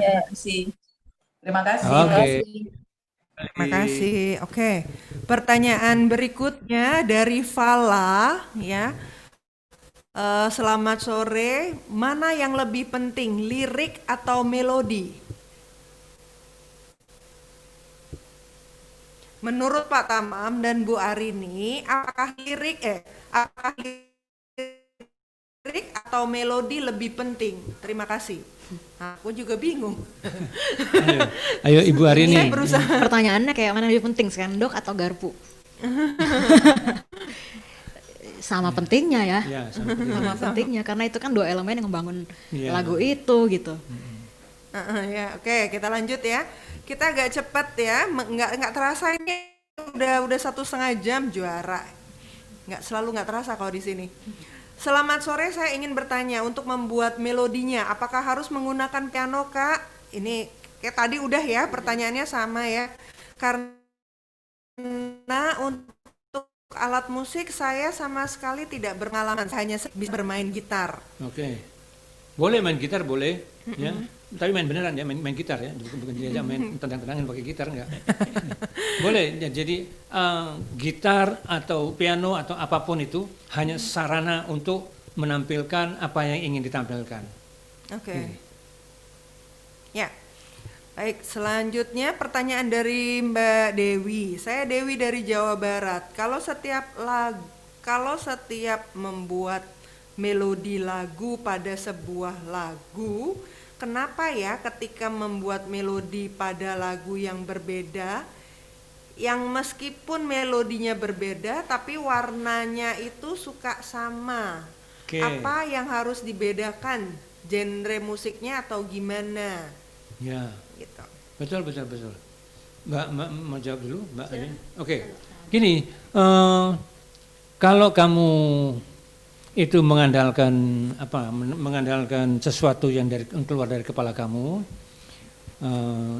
Terima kasih. Oke. Terima kasih. Oke. Pertanyaan berikutnya dari Fala ya. Selamat sore. Mana yang lebih penting, lirik atau melodi? Menurut Pak Tamam dan Bu Arini, apakah lirik atau melodi lebih penting? Terima kasih. Aku juga bingung. Ayo Ibu Arini. Saya berusaha. Pertanyaannya kayak mana lebih penting, sendok atau garpu? Sama pentingnya ya. Sama pentingnya karena itu kan dua elemen yang membangun lagu itu gitu. Ya, oke, kita lanjut ya. Kita agak cepat ya, nggak terasa ini udah 1,5 jam juara. Nggak terasa kalau di sini. Selamat sore, saya ingin bertanya untuk membuat melodinya, apakah harus menggunakan piano Kak? Ini kayak tadi udah ya, pertanyaannya sama ya. Karena untuk alat musik saya sama sekali tidak berpengalaman, saya hanya bisa bermain gitar. Oke. Boleh main gitar, boleh. Ya. Tapi main beneran ya, main gitar ya, bukan dia main tendang-tendangan pakai gitar enggak. Boleh ya, jadi gitar atau piano atau apapun itu hanya sarana untuk menampilkan apa yang ingin ditampilkan. Oke. Ya. Baik, selanjutnya pertanyaan dari Mbak Dewi. Saya Dewi dari Jawa Barat. Kalau setiap membuat melodi lagu pada sebuah lagu, kenapa ya ketika membuat melodi pada lagu yang berbeda, yang meskipun melodinya berbeda tapi warnanya itu suka sama? Oke. Apa yang harus dibedakan? Genre musiknya atau gimana? Ya. Gitu. Betul. Mbak mau jawab dulu, Mbak Arin? Oke. Gini, kalau kamu itu mengandalkan sesuatu yang keluar dari kepala kamu,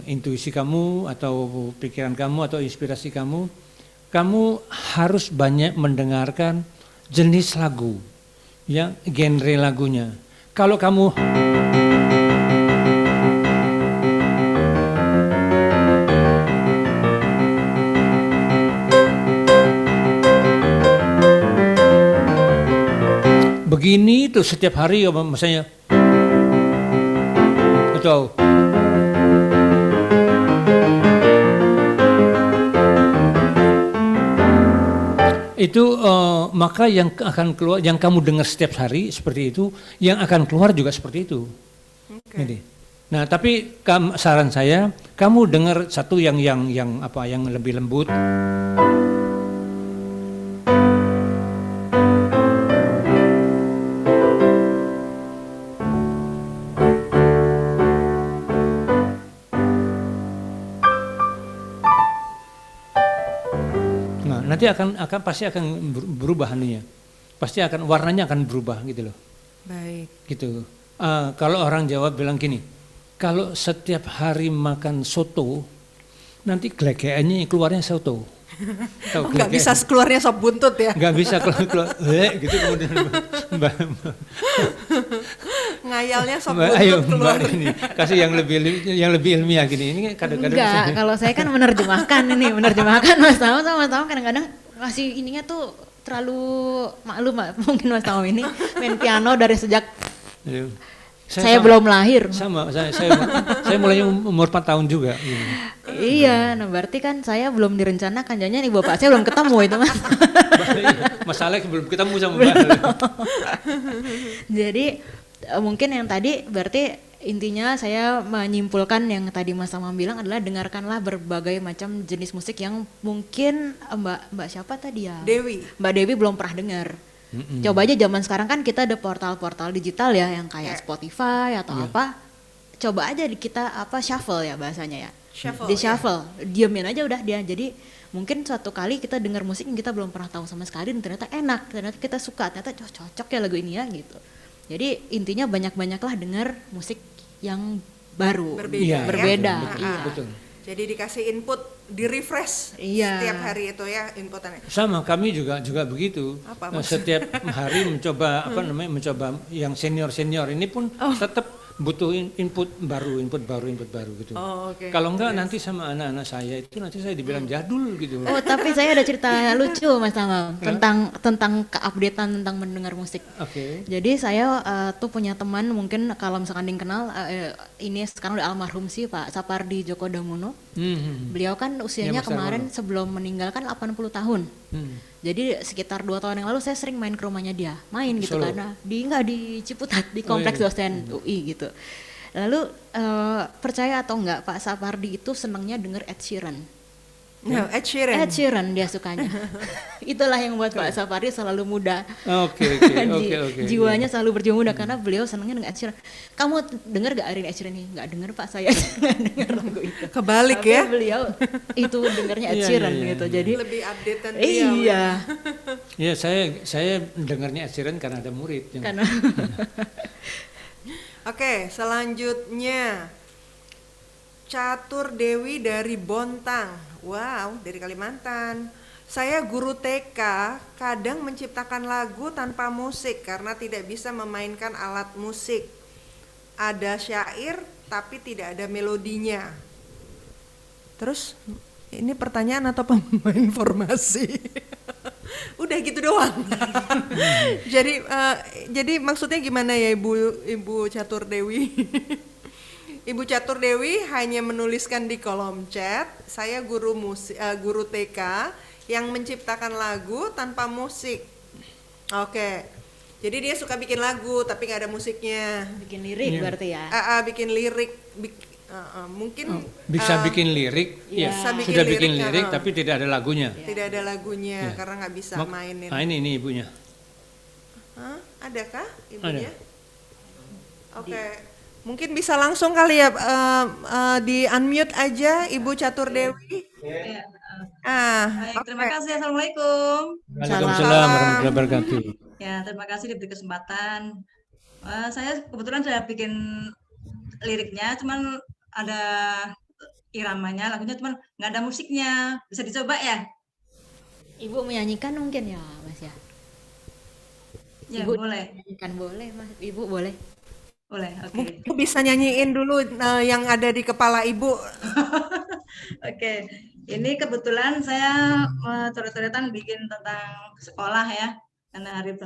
intuisi kamu atau pikiran kamu atau inspirasi kamu harus banyak mendengarkan jenis lagu, ya, genre lagunya. Kalau kamu begini tuh setiap hari, misalnya, atau itu maka yang akan keluar, yang kamu dengar setiap hari seperti itu, yang akan keluar juga seperti itu. Jadi, nah tapi saran saya, kamu dengar satu yang lebih lembut. nanti akan pasti akan berubah anunya. Pasti akan warnanya akan berubah gitu loh. Baik. Gitu. Kalau orang Jawa bilang gini, kalau setiap hari makan soto, nanti gelegeannya keluarnya soto. Nggak bisa keluarnya sop buntut ya? Nggak bisa keluar gitu kemudian ngayalnya sop Mbak, buntut ayo keluar. Mbak ini kasih yang lebih ilmiah gini. Ini kadang-kadang Enggak, kalau saya kan menerjemahkan Mas Tama sama Mas Tama kadang-kadang ngasih ininya tuh terlalu maklum mungkin Mas Tama ini main piano dari sejak saya belum lahir. Sama, saya mulai umur 4 tahun juga. Iya, nah berarti kan saya belum direncanakan, jangan nih bapak saya belum ketemu itu Mas. Masalahnya belum ketemu sama Mbak. Mbak. Jadi mungkin yang tadi berarti intinya saya menyimpulkan yang tadi Mas Tama bilang adalah dengarkanlah berbagai macam jenis musik yang mungkin Mbak siapa tadi ya? Mbak Dewi belum pernah dengar. Coba aja zaman sekarang kan kita ada portal-portal digital ya yang kayak Spotify atau apa. Coba aja kita shuffle ya bahasanya ya. Di shuffle, diamin aja udah dia. Jadi mungkin suatu kali kita dengar musik yang kita belum pernah tahu sama sekali dan ternyata enak, ternyata kita suka, ternyata cocok ya lagu ini ya gitu. Jadi intinya banyak-banyaklah dengar musik yang baru, berbeda. Iya. Betul. Jadi dikasih input, di-refresh setiap hari itu ya inputannya. Sama kami juga begitu. Setiap hari mencoba mencoba yang senior ini pun tetap butuh input baru gitu. Kalau enggak nanti sama anak-anak saya itu nanti saya dibilang jadul gitu. Oh, tapi saya ada cerita lucu Mas Tama tentang keupdatean tentang mendengar musik. Jadi saya tuh punya teman, mungkin kalau misalkan yang kenal ini sekarang udah almarhum sih Pak Sapardi Djoko Damono. Beliau kan usianya kemarin sebelum meninggal kan 80 tahun. Jadi sekitar 2 tahun yang lalu saya sering main ke rumahnya dia, main gitu karena di Ciputat di kompleks dosen UI gitu. Lalu percaya atau enggak Pak Sapardi itu senangnya denger Ed Sheeran. Ed Sheeran dia sukanya. Itulah yang membuat Pak Sapardi selalu muda. Oke. Jiwanya selalu berjiwa muda karena beliau senangnya dengan Ed Sheeran. Kamu denger gak Arin Ed Sheeran ini? Gak denger Pak, saya gak denger lagu itu. Kebalik tapi ya. Beliau itu dengernya Ed Sheeran gitu. Jadi lebih update dan iya. Iya, saya dengarnya Ed Sheeran karena ada murid. Oke, selanjutnya Catur Dewi dari Bontang. Wow, dari Kalimantan. Saya guru TK, kadang menciptakan lagu tanpa musik karena tidak bisa memainkan alat musik. Ada syair tapi tidak ada melodinya. Terus ini pertanyaan atau pengumuman informasi? Udah gitu doang. Jadi maksudnya gimana ya Ibu Catur Dewi? Ibu Catur Dewi hanya menuliskan di kolom chat, saya guru TK yang menciptakan lagu tanpa musik. Oke. Jadi dia suka bikin lagu tapi nggak ada musiknya. Bikin lirik berarti ya? Bikin lirik. Mungkin bisa bikin lirik, sudah bikin lirik tapi tidak ada lagunya. Tidak ada lagunya karena nggak bisa mainin. Nah ini ibunya. Adakah ibunya? Oke. Mungkin bisa langsung kali ya di unmute aja Ibu Catur Dewi. Terima kasih. Assalamualaikum. Waalaikumsalam warahmatullahi wabarakatuh. Ya, terima kasih diberi kesempatan. Saya kebetulan saya bikin liriknya, cuman ada iramanya, lagunya cuman nggak ada musiknya. Bisa dicoba ya? Ibu menyanyikan mungkin ya, Mas ya? Ya, Ibu boleh. Menyanyikan boleh, Mas. Ibu boleh. Boleh, oke. Mungkin bisa nyanyiin dulu yang ada di kepala Ibu. Oke. Ini kebetulan saya coret-coretan bikin tentang sekolah ya, karena hari itu.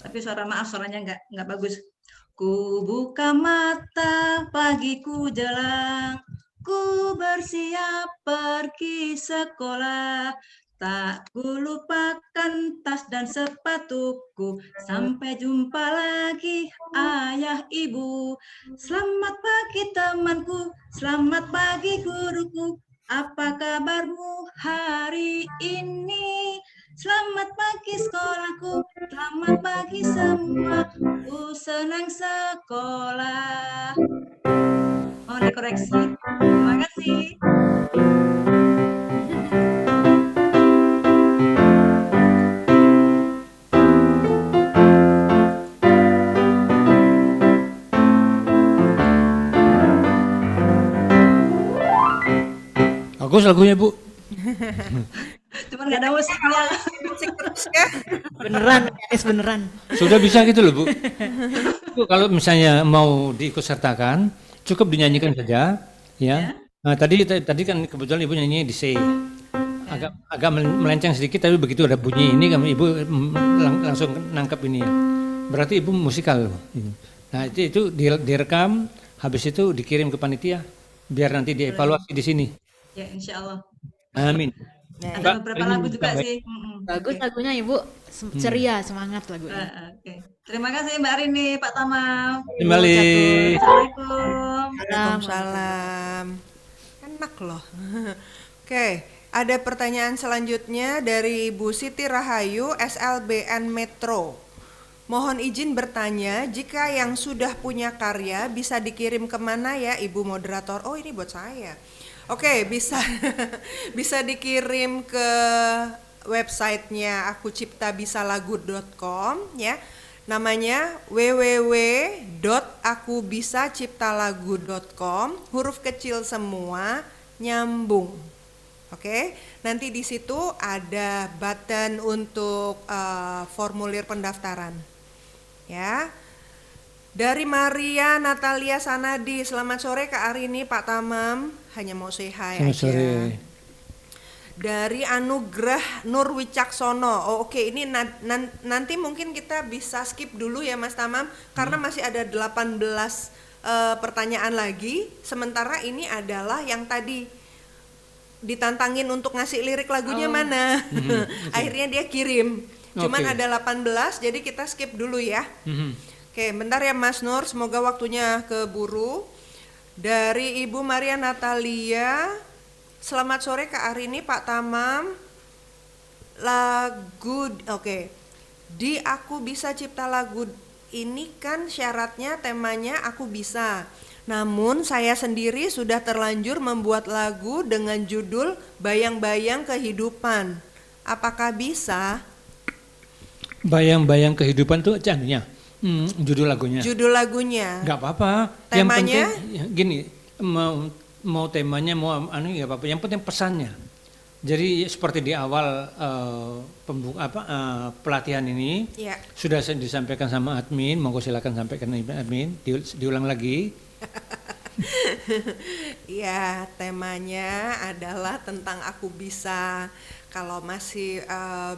Tapi suaranya nggak bagus. Ku buka mata, pagiku jalan, ku bersiap pergi sekolah. Tak kulupakan tas dan sepatuku, sampai jumpa lagi ayah ibu. Selamat pagi temanku, selamat pagi guruku, apa kabarmu hari ini? Selamat pagi sekolahku, selamat pagi semua, ku senang sekolah. Mohon dikoreksi. Terima kasih. bagus lagunya Bu. Cuman nggak ada musiknya. Musik terus ya. Beneran, beneran. Sudah bisa gitu loh Bu. Bu, kalau misalnya mau diikutsertakan, cukup dinyanyikan saja, ya. Nah, tadi kan kebetulan Ibu nyanyi di C. Agak melenceng sedikit, tapi begitu ada bunyi ini, Ibu langsung nangkep ini. Berarti Ibu musikal. Nah, itu direkam, habis itu dikirim ke panitia, biar nanti dievaluasi di sini. Ya, insya Allah. Amin. Ada beberapa lagu juga sih. Bagus lagunya Ibu, ceria, semangat lagunya. Oke. Terima kasih Mbak Arini, Pak Tamam. Kembali. Assalamualaikum. Waalaikumsalam. Enak loh. Oke, ada pertanyaan selanjutnya dari Ibu Siti Rahayu, SLBN Metro. Mohon izin bertanya, jika yang sudah punya karya bisa dikirim kemana ya Ibu Moderator? Oh, ini buat saya. Oke, bisa bisa dikirim ke websitenya akuciptabisalagu.com ya. Namanya www.akubisaciptalagu.com, huruf kecil semua, nyambung. Oke, nanti di situ ada button untuk formulir pendaftaran. Ya. Dari Maria Natalia Sanadi, selamat sore Kak Arini, Pak Tamam, hanya mau say hi Selamat aja. sore. Dari Anugrah Nur Wicaksono. Oh, oke, ini nanti mungkin kita bisa skip dulu ya Mas Tamam, karena masih ada 18 pertanyaan lagi. Sementara ini adalah yang tadi ditantangin untuk ngasih lirik lagunya mana. Akhirnya dia kirim. Cuman Oke. ada 18, jadi kita skip dulu ya. Oke, bentar ya Mas Nur, semoga waktunya keburu. Dari Ibu Maria Natalia, selamat sore Kak Arini, Pak Tamam. Lagu, oke. Di Aku Bisa Cipta Lagu ini kan syaratnya temanya aku bisa. Namun saya sendiri sudah terlanjur membuat lagu dengan judul Bayang-Bayang Kehidupan. Apakah bisa? Bayang-bayang kehidupan tuh candunya. Judul lagunya. Judul lagunya. Nggak apa-apa. Temanya? Yang penting gini, mau temanya mau anu nggak apa-apa. Yang penting pesannya. Jadi seperti di awal pelatihan ini Ya. sudah disampaikan sama admin, monggo silakan sampaikan admin, diulang lagi. Ya, temanya adalah tentang aku bisa. Kalau masih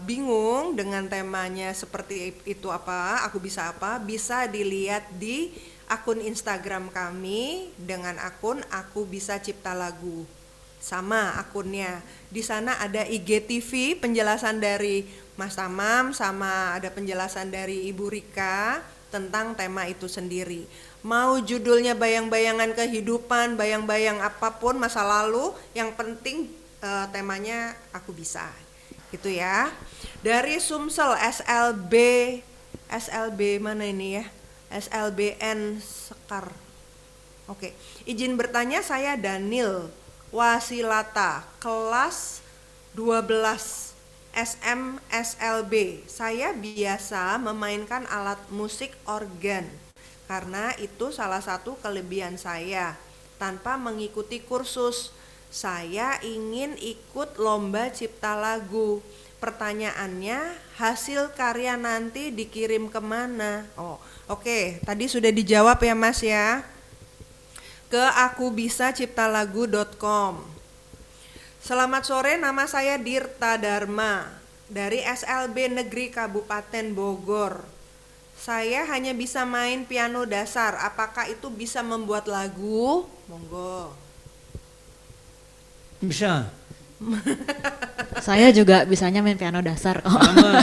bingung dengan temanya seperti itu apa, aku bisa apa, bisa dilihat di akun Instagram kami dengan akun Aku Bisa Cipta Lagu. Sama akunnya. Di sana ada IGTV, penjelasan dari Mas Tamam, sama ada penjelasan dari Ibu Rika tentang tema itu sendiri. Mau judulnya bayang-bayangan kehidupan, bayang-bayang apapun masa lalu, yang penting temanya aku bisa, gitu ya. Dari Sumsel SLB mana ini ya? SLBN Sekar. Oke, izin bertanya, saya Daniel Wasilata, kelas 12 SM SLB. Saya biasa memainkan alat musik organ karena itu salah satu kelebihan saya tanpa mengikuti kursus. Saya ingin ikut lomba cipta lagu. Pertanyaannya, hasil karya nanti dikirim kemana? Oh, oke. Tadi sudah dijawab ya Mas ya. Ke akubisaciptalagu.com. Selamat sore, nama saya Dirta Dharma dari SLB Negeri Kabupaten Bogor. Saya hanya bisa main piano dasar. Apakah itu bisa membuat lagu? Monggo. Bisa. Saya juga bisanya main piano dasar.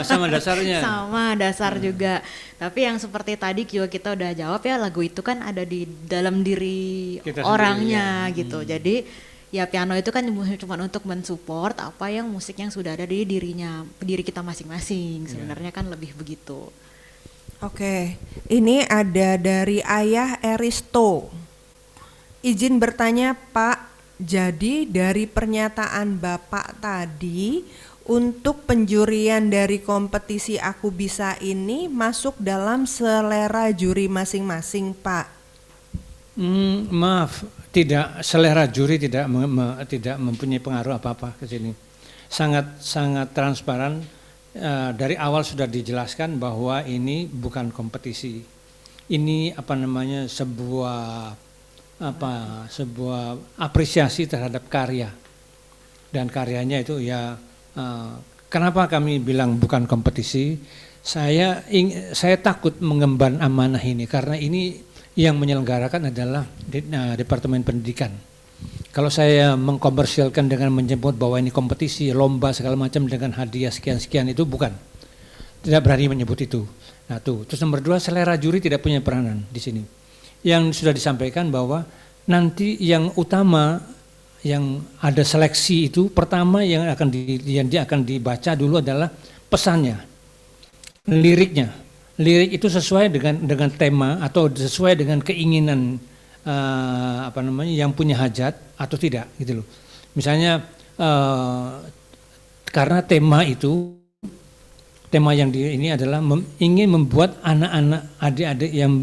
Sama dasarnya. Sama dasar juga. Tapi yang seperti tadi Kyo kita udah jawab ya, lagu itu kan ada di dalam diri Kita orangnya sendiri, ya. gitu. Jadi ya piano itu kan cuma untuk mensupport apa yang musik yang sudah ada di diri kita masing-masing. Sebenarnya kan lebih begitu. Oke, ini ada dari Ayah Eristo. Izin bertanya Pak, jadi dari pernyataan Bapak tadi, untuk penjurian dari kompetisi Aku Bisa ini masuk dalam selera juri masing-masing Pak? Maaf, tidak, selera juri tidak tidak mempunyai pengaruh apa-apa ke sini. Sangat transparan, dari awal sudah dijelaskan bahwa ini bukan kompetisi. Ini sebuah apresiasi terhadap karya, dan karyanya itu ya. Kenapa kami bilang bukan kompetisi? Saya takut mengemban amanah ini karena ini yang menyelenggarakan adalah Departemen Pendidikan. Kalau saya mengkomersialkan dengan menyebut bahwa ini kompetisi, lomba segala macam dengan hadiah sekian-sekian, itu bukan. Tidak berani menyebut itu. Nah tuh. Terus nomor 2, selera juri tidak punya peranan di sini. Yang sudah disampaikan bahwa nanti yang utama yang ada seleksi itu, pertama yang akan dibaca dulu adalah pesannya, liriknya. Lirik itu sesuai dengan tema atau sesuai dengan keinginan yang punya hajat atau tidak gitu loh. Misalnya karena tema yang ini adalah ingin membuat anak-anak, adik-adik yang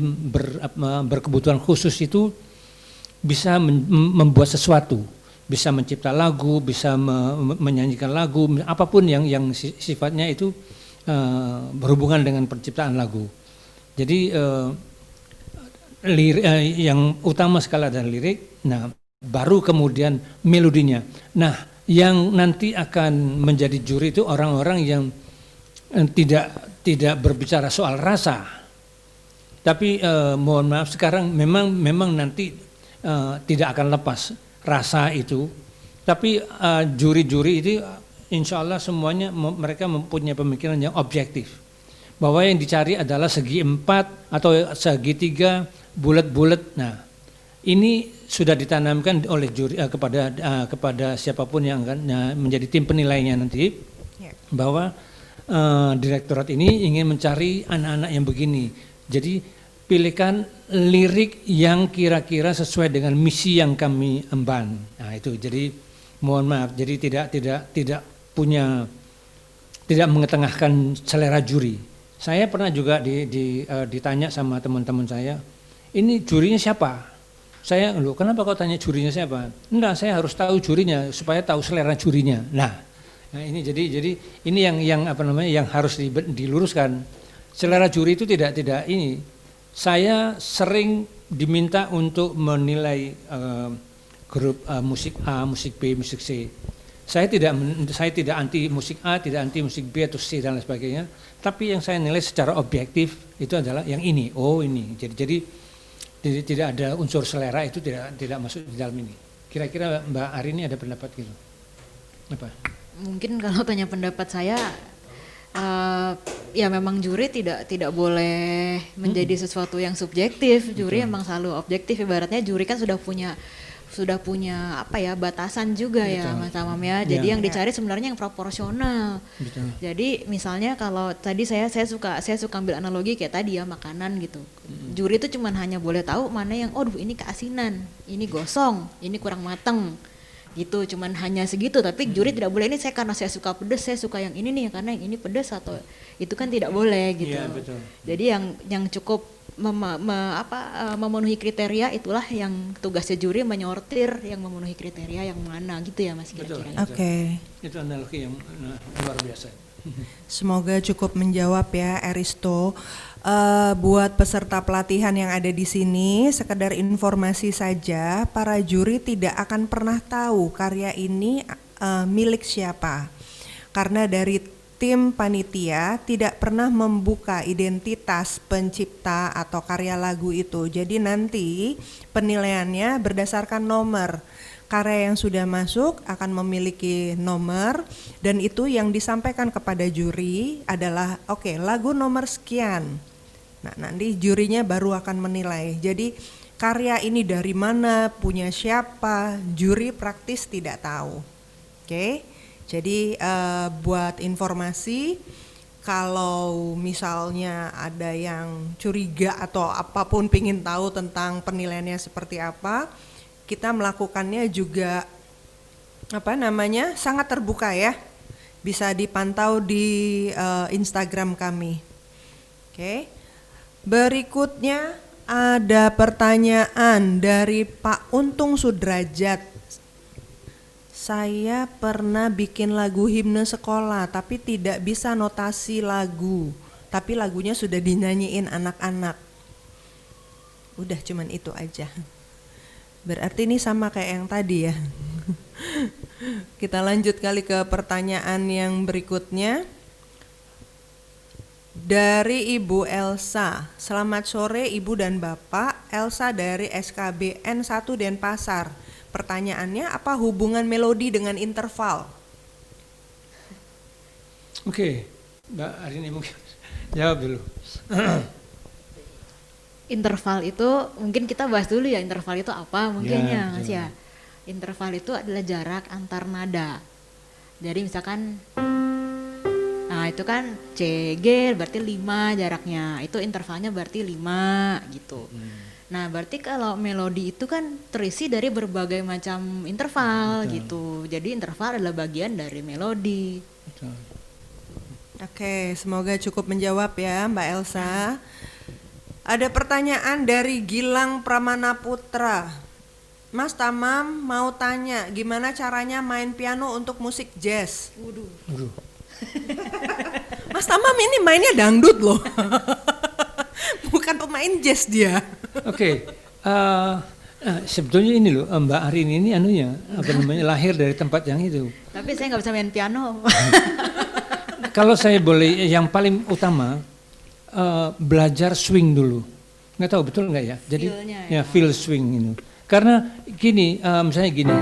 berkebutuhan khusus itu bisa membuat sesuatu, bisa mencipta lagu, bisa menyanyikan lagu, apapun yang sifatnya itu berhubungan dengan penciptaan lagu. Jadi yang utama sekali adalah lirik, nah baru kemudian melodinya. Nah yang nanti akan menjadi juri itu orang-orang yang tidak berbicara soal rasa, tapi mohon maaf sekarang memang nanti tidak akan lepas rasa itu, tapi juri-juri itu insya Allah semuanya mereka mempunyai pemikiran yang objektif, bahwa yang dicari adalah segi 4 atau segi 3 bulat-bulat. Nah ini sudah ditanamkan oleh juri kepada siapapun yang akan menjadi tim penilainya nanti, bahwa direktorat ini ingin mencari anak-anak yang begini. Jadi pilihkan lirik yang kira-kira sesuai dengan misi yang kami emban. Nah itu, jadi mohon maaf, jadi tidak mengetengahkan selera juri. Saya pernah juga ditanya sama teman-teman saya, ini jurinya siapa? Saya, loh kenapa kau tanya jurinya siapa? Enggak, saya harus tahu jurinya supaya tahu selera jurinya. Nah ini jadi ini yang harus diluruskan. Selera juri itu tidak ini. Saya sering diminta untuk menilai grup musik A, musik B, musik C. Saya tidak anti musik A, tidak anti musik B atau C dan lain sebagainya. Tapi yang saya nilai secara objektif itu adalah yang ini. Oh ini. Jadi tidak ada unsur selera, itu tidak masuk di dalam ini. Kira-kira Mbak Arini ada pendapat gitu? Apa? Mungkin kalau tanya pendapat saya, ya memang juri tidak boleh menjadi sesuatu yang subjektif. Juri emang selalu objektif. Ibaratnya juri kan sudah punya batasan juga. Betul. Ya Mas Amam ya. Jadi yang dicari sebenarnya yang proporsional. Betul. Jadi misalnya kalau tadi saya suka ambil analogi kayak tadi ya, makanan gitu. Juri itu cuman hanya boleh tahu mana yang ini keasinan, ini gosong, ini kurang mateng. Gitu, cuman hanya segitu. Tapi juri tidak boleh, ini karena saya suka pedas, saya suka yang ini nih karena yang ini pedas, atau itu kan tidak boleh gitu. Iya, betul. Jadi yang cukup memenuhi kriteria, itulah yang tugasnya juri, menyortir yang memenuhi kriteria yang mana gitu ya Mas kira-kira. Oke. Itu analogi yang luar biasa. Semoga cukup menjawab ya Aristo. Buat peserta pelatihan yang ada di sini, sekedar informasi saja, para juri tidak akan pernah tahu karya ini milik siapa. Karena dari tim panitia tidak pernah membuka identitas pencipta atau karya lagu itu. Jadi nanti penilaiannya berdasarkan nomor. Karya yang sudah masuk akan memiliki nomor, dan itu yang disampaikan kepada juri adalah lagu nomor sekian. Nah nanti jurinya baru akan menilai. Jadi karya ini dari mana, punya siapa, juri praktis tidak tahu. Oke. Jadi buat informasi, kalau misalnya ada yang curiga atau apapun pingin tahu tentang penilaiannya seperti apa, kita melakukannya juga sangat terbuka ya. Bisa dipantau di Instagram kami. Oke. Berikutnya Ada pertanyaan dari Pak Untung Sudrajat. Saya pernah bikin lagu himne sekolah tapi tidak bisa notasi lagu. Tapi lagunya sudah dinyanyiin anak-anak. Udah cuman itu aja. Berarti ini sama kayak yang tadi ya. Kita lanjut kali ke pertanyaan yang berikutnya. Dari Ibu Elsa. Selamat sore Ibu dan Bapak. Elsa dari SKBN 1 Denpasar. Pertanyaannya, apa hubungan melodi dengan interval? Oke, Mbak Arini mungkin jawab dulu. Interval itu mungkin kita bahas dulu ya, interval itu apa mungkin ya Mas betul. ya. Interval itu adalah jarak antar nada. Jadi misalkan nah itu kan C, G berarti 5 jaraknya. Itu intervalnya berarti 5 gitu. Nah berarti kalau melodi itu kan terisi dari berbagai macam interval gitu. Jadi interval adalah bagian dari melodi. Betul. Oke, semoga cukup menjawab ya Mbak Elsa. Ada pertanyaan dari Gilang Pramana Putra. Mas Tamam mau tanya, gimana caranya main piano untuk musik jazz? Waduh. Mas Tamam ini mainnya dangdut loh. Bukan pemain jazz dia. Oke, sebetulnya ini loh Mbak Arini ini anunya apa namanya lahir dari tempat yang itu. Tapi saya nggak bisa main piano. Kalau saya boleh, yang paling utama belajar swing dulu. Nggak tahu betul nggak ya? Jadi Feel-nya ya feel swing itu. Karena gini, misalnya gini.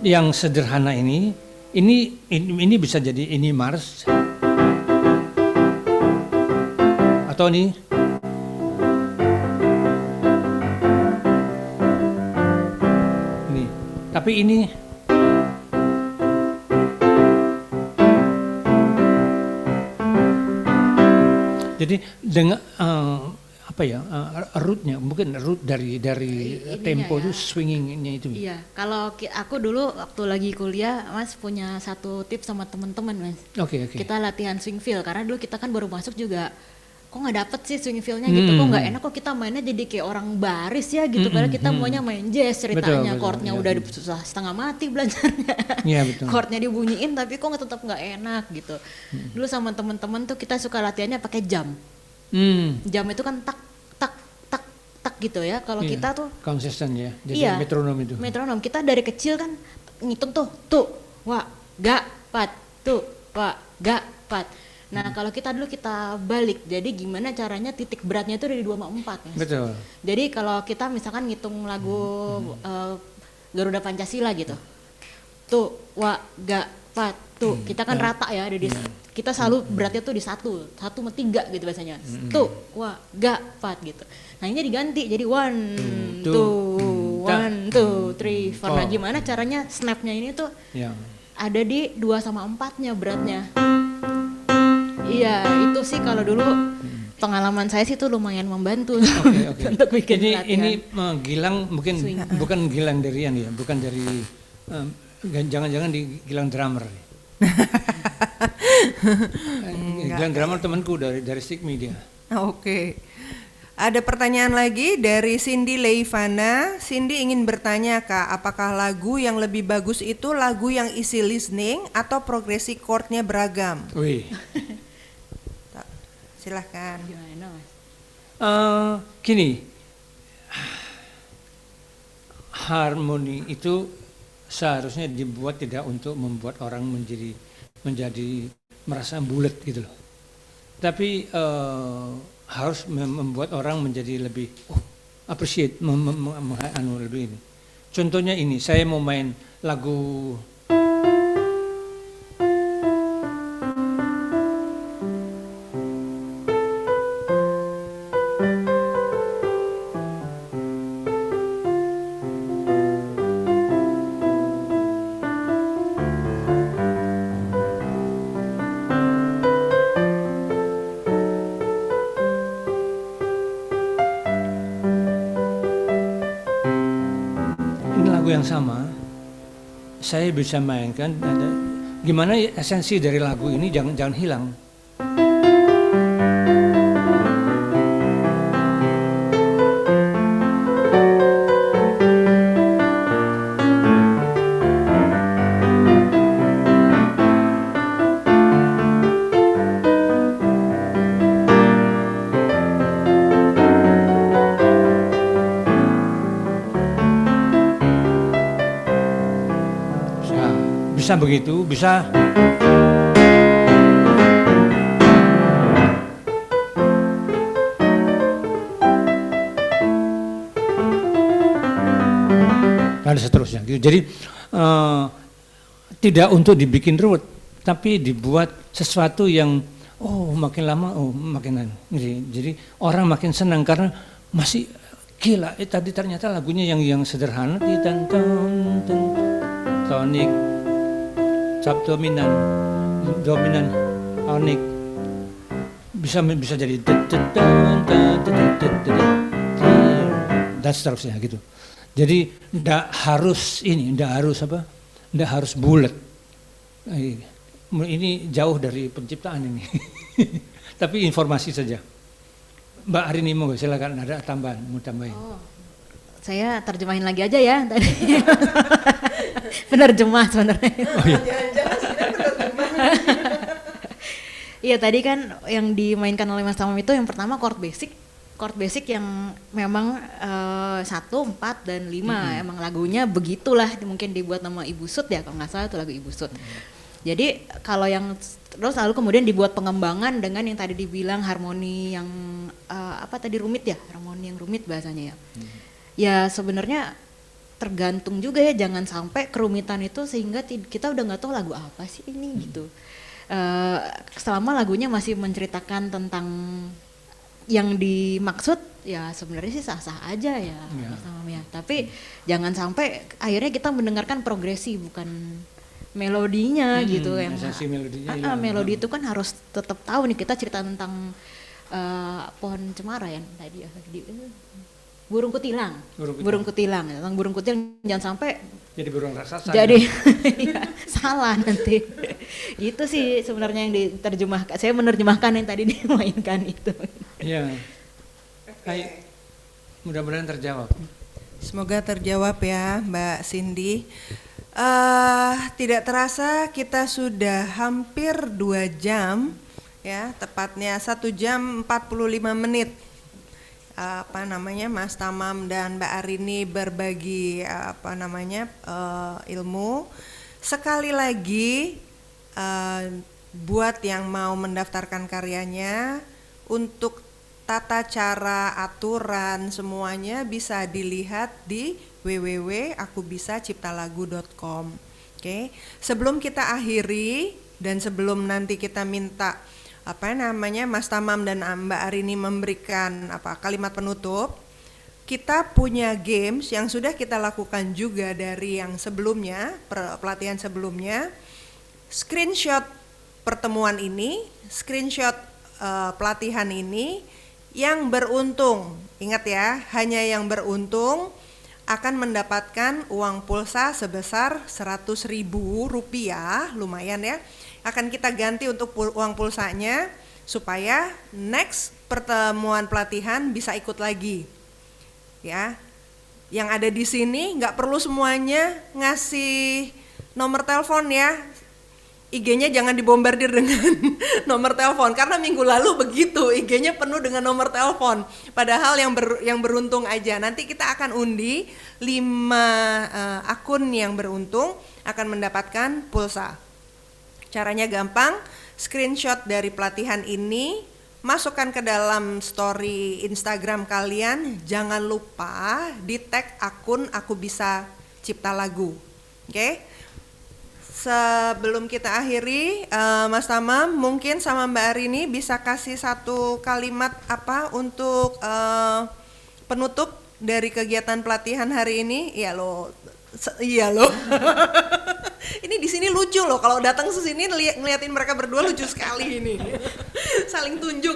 Yang sederhana ini bisa jadi ini Mars atau ini tapi ini jadi dengan apa ya rootnya mungkin root dari tempo ya. itu swingingnya itu. Iya, kalau aku dulu waktu lagi kuliah, Mas punya satu tips sama teman-teman, Mas. Oke. Kita latihan swing feel karena dulu kita kan baru masuk juga, kok nggak dapet sih swing feel-nya gitu, kok nggak enak, kok kita mainnya jadi kayak orang baris ya gitu, padahal kita maunya main jazz ceritanya, chordnya udah susah setengah mati belajarnya, chordnya dibunyiin tapi kok tetap nggak enak gitu. Dulu sama teman-teman tuh kita suka latihannya pakai jam. Jam itu kan tak gitu ya. Kalau kita tuh konsisten ya. Jadi metronom itu. Metronom. Kita dari kecil kan ngitung tuh, wa, ga, pat, tuh, wa, ga, pat. Nah, kalau kita dulu kita balik. Jadi gimana caranya titik beratnya itu dari 2 sama 4, Mas. Betul. Jadi kalau kita misalkan ngitung lagu Garuda Pancasila gitu. Tuh, wa, ga, pat, tuh. Kita kan rata ya, ada di kita selalu beratnya tuh di 1 sama 3 gitu biasanya. Tuh, wa, ga, pat gitu. Nah ini diganti jadi 1, 2, 1, 2, 3, 4. Nah gimana caranya snapnya ini tuh ada di 2 sama 4-nya beratnya. Iya itu sih kalau dulu pengalaman saya sih tuh lumayan membantu untuk bikin latihan. Ini Gilang mungkin bukan Gilang dari ya, bukan dari jangan-jangan di Gilang drummer. Gilang drummer temanku dari Sigmi dia. Oke. Ada pertanyaan lagi dari Cindy Leivana. Cindy ingin bertanya Kak, apakah lagu yang lebih bagus itu lagu yang easy listening atau progresi chordnya beragam? Wih. Silahkan. Gimana Mas? Gini, harmoni itu seharusnya dibuat tidak untuk membuat orang menjadi merasa bulat gitu loh. Tapi harus membuat orang menjadi lebih appreciate, lebih ini. Contohnya ini, saya mau main lagu yang sama, saya bisa mainkan gimana esensi dari lagu ini jangan hilang. Bisa begitu, bisa. Dan seterusnya gitu. Jadi tidak untuk dibikin ruwet, tapi dibuat sesuatu yang makin lama makin jadi orang makin senang karena masih gila. Tadi ternyata lagunya yang sederhana, tonik, subdominan, dominan, onik, bisa jadi dan seterusnya gitu. Jadi tidak harus bulat. Ini jauh dari penciptaan ini, tapi informasi saja. Mbak Arini, mau silakan, ada tambahan, mau tambahin. Saya terjemahin lagi aja ya tadi. Penerjemah sebenarnya. Iya, tadi kan yang dimainkan oleh Mas Tamam itu yang pertama chord basic yang memang 1, 4, dan 5. Emang lagunya begitulah, mungkin dibuat nama Ibu Sud ya, kalau nggak salah itu lagu Ibu Sud. Jadi kalau yang terus lalu kemudian dibuat pengembangan dengan yang tadi dibilang harmoni yang rumit ya, harmoni yang rumit bahasanya ya. Ya sebenarnya tergantung juga ya, jangan sampai kerumitan itu sehingga kita udah nggak tahu lagu apa sih ini gitu. Selama lagunya masih menceritakan tentang yang dimaksud, ya sebenarnya sih sah-sah aja ya, ya. Tapi jangan sampai akhirnya kita mendengarkan progresi bukan melodinya gitu. Yang melodinya melodi itu kan harus tetap tahu nih, kita cerita tentang pohon cemara yang tadi burung kutilang. Tentang burung kutilang, jangan sampai jadi burung raksasa. Jadi ya, salah nanti. Itu sih sebenarnya yang diterjemahkan. Saya menerjemahkan yang tadi dimainkan itu. Iya. Baik. Mudah-mudahan terjawab. Semoga terjawab ya, Mbak Cindy. Tidak terasa kita sudah hampir 2 jam ya, tepatnya 1 jam 45 menit. Mas Tamam dan Mbak Arini berbagi ilmu. Sekali lagi buat yang mau mendaftarkan karyanya, untuk tata cara, aturan semuanya bisa dilihat di www.akubisaciptalagu.com. Oke. Sebelum kita akhiri dan sebelum nanti kita minta Mas Tamam dan Mbak Arini memberikan kalimat penutup, kita punya games yang sudah kita lakukan juga dari yang sebelumnya, pelatihan sebelumnya. Screenshot pertemuan ini, screenshot pelatihan ini, yang beruntung, ingat ya, hanya yang beruntung akan mendapatkan uang pulsa sebesar Rp100.000, lumayan ya. Akan kita ganti untuk uang pulsanya supaya next pertemuan pelatihan bisa ikut lagi. Ya. Yang ada di sini nggak perlu semuanya ngasih nomor telepon ya. IG-nya jangan dibombardir dengan nomor telepon, karena minggu lalu begitu, IG-nya penuh dengan nomor telepon. Padahal yang beruntung aja. Nanti kita akan undi 5 akun yang beruntung akan mendapatkan pulsa. Caranya gampang, screenshot dari pelatihan ini, masukkan ke dalam story Instagram kalian, jangan lupa di tag akun Aku Bisa Cipta Lagu. Oke? Sebelum kita akhiri, Mas Tamam mungkin sama Mbak Arini bisa kasih 1 kalimat untuk penutup dari kegiatan pelatihan hari ini. Iya loh. Ini di sini lucu loh, kalau datang ke sini ngeliatin mereka berdua lucu sekali ini. Saling tunjuk.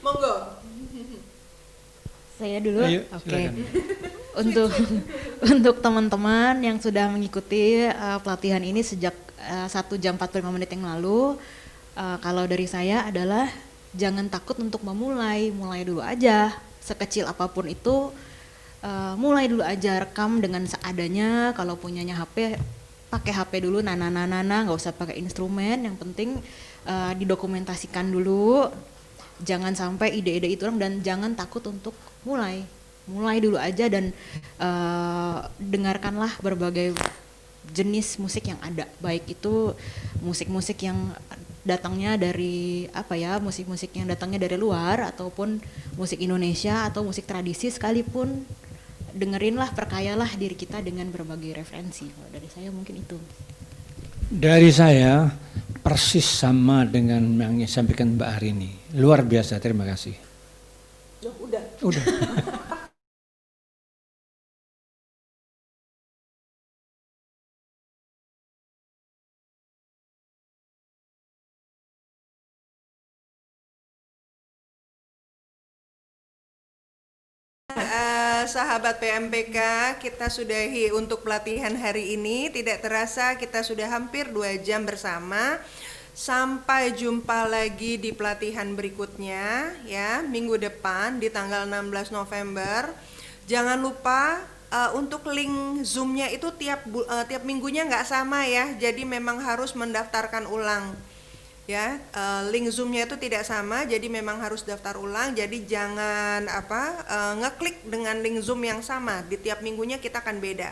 Monggo. Saya dulu. Oke. Untuk teman-teman yang sudah mengikuti pelatihan ini sejak 1 jam 45 menit yang lalu. Kalau dari saya adalah jangan takut untuk memulai, mulai dulu aja. Sekecil apapun itu, mulai dulu aja, rekam dengan seadanya. Kalau punyanya HP, pakai HP dulu, nggak usah pakai instrumen. Yang penting didokumentasikan dulu. Jangan sampai ide-ide itu dan jangan takut untuk mulai dulu aja dan dengarkanlah berbagai jenis musik yang ada, baik itu musik-musik yang datangnya dari musik-musik yang datangnya dari luar ataupun musik Indonesia atau musik tradisi sekalipun, dengerinlah, perkayalah diri kita dengan berbagai referensi. Kalau dari saya mungkin itu. Dari saya persis sama dengan yang disampaikan Mbak Arini, luar biasa, terima kasih. Udah. Sahabat PMPK, kita sudahi untuk pelatihan hari ini. Tidak terasa kita sudah hampir 2 jam bersama. Sampai jumpa lagi di pelatihan berikutnya ya, minggu depan di tanggal 16 November. Jangan lupa untuk link Zoom-nya itu tiap minggunya nggak sama ya. Jadi memang harus mendaftarkan ulang. Ya, link Zoom-nya itu tidak sama, jadi memang harus daftar ulang. Jadi jangan ngeklik dengan link Zoom yang sama. Di tiap minggunya kita akan beda.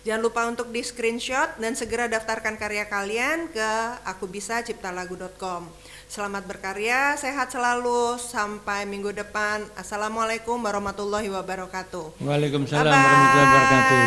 Jangan lupa untuk di screenshot dan segera daftarkan karya kalian ke akubisaciptalagu.com. Selamat berkarya, sehat selalu, sampai minggu depan. Assalamualaikum warahmatullahi wabarakatuh. Waalaikumsalam warahmatullahi wabarakatuh.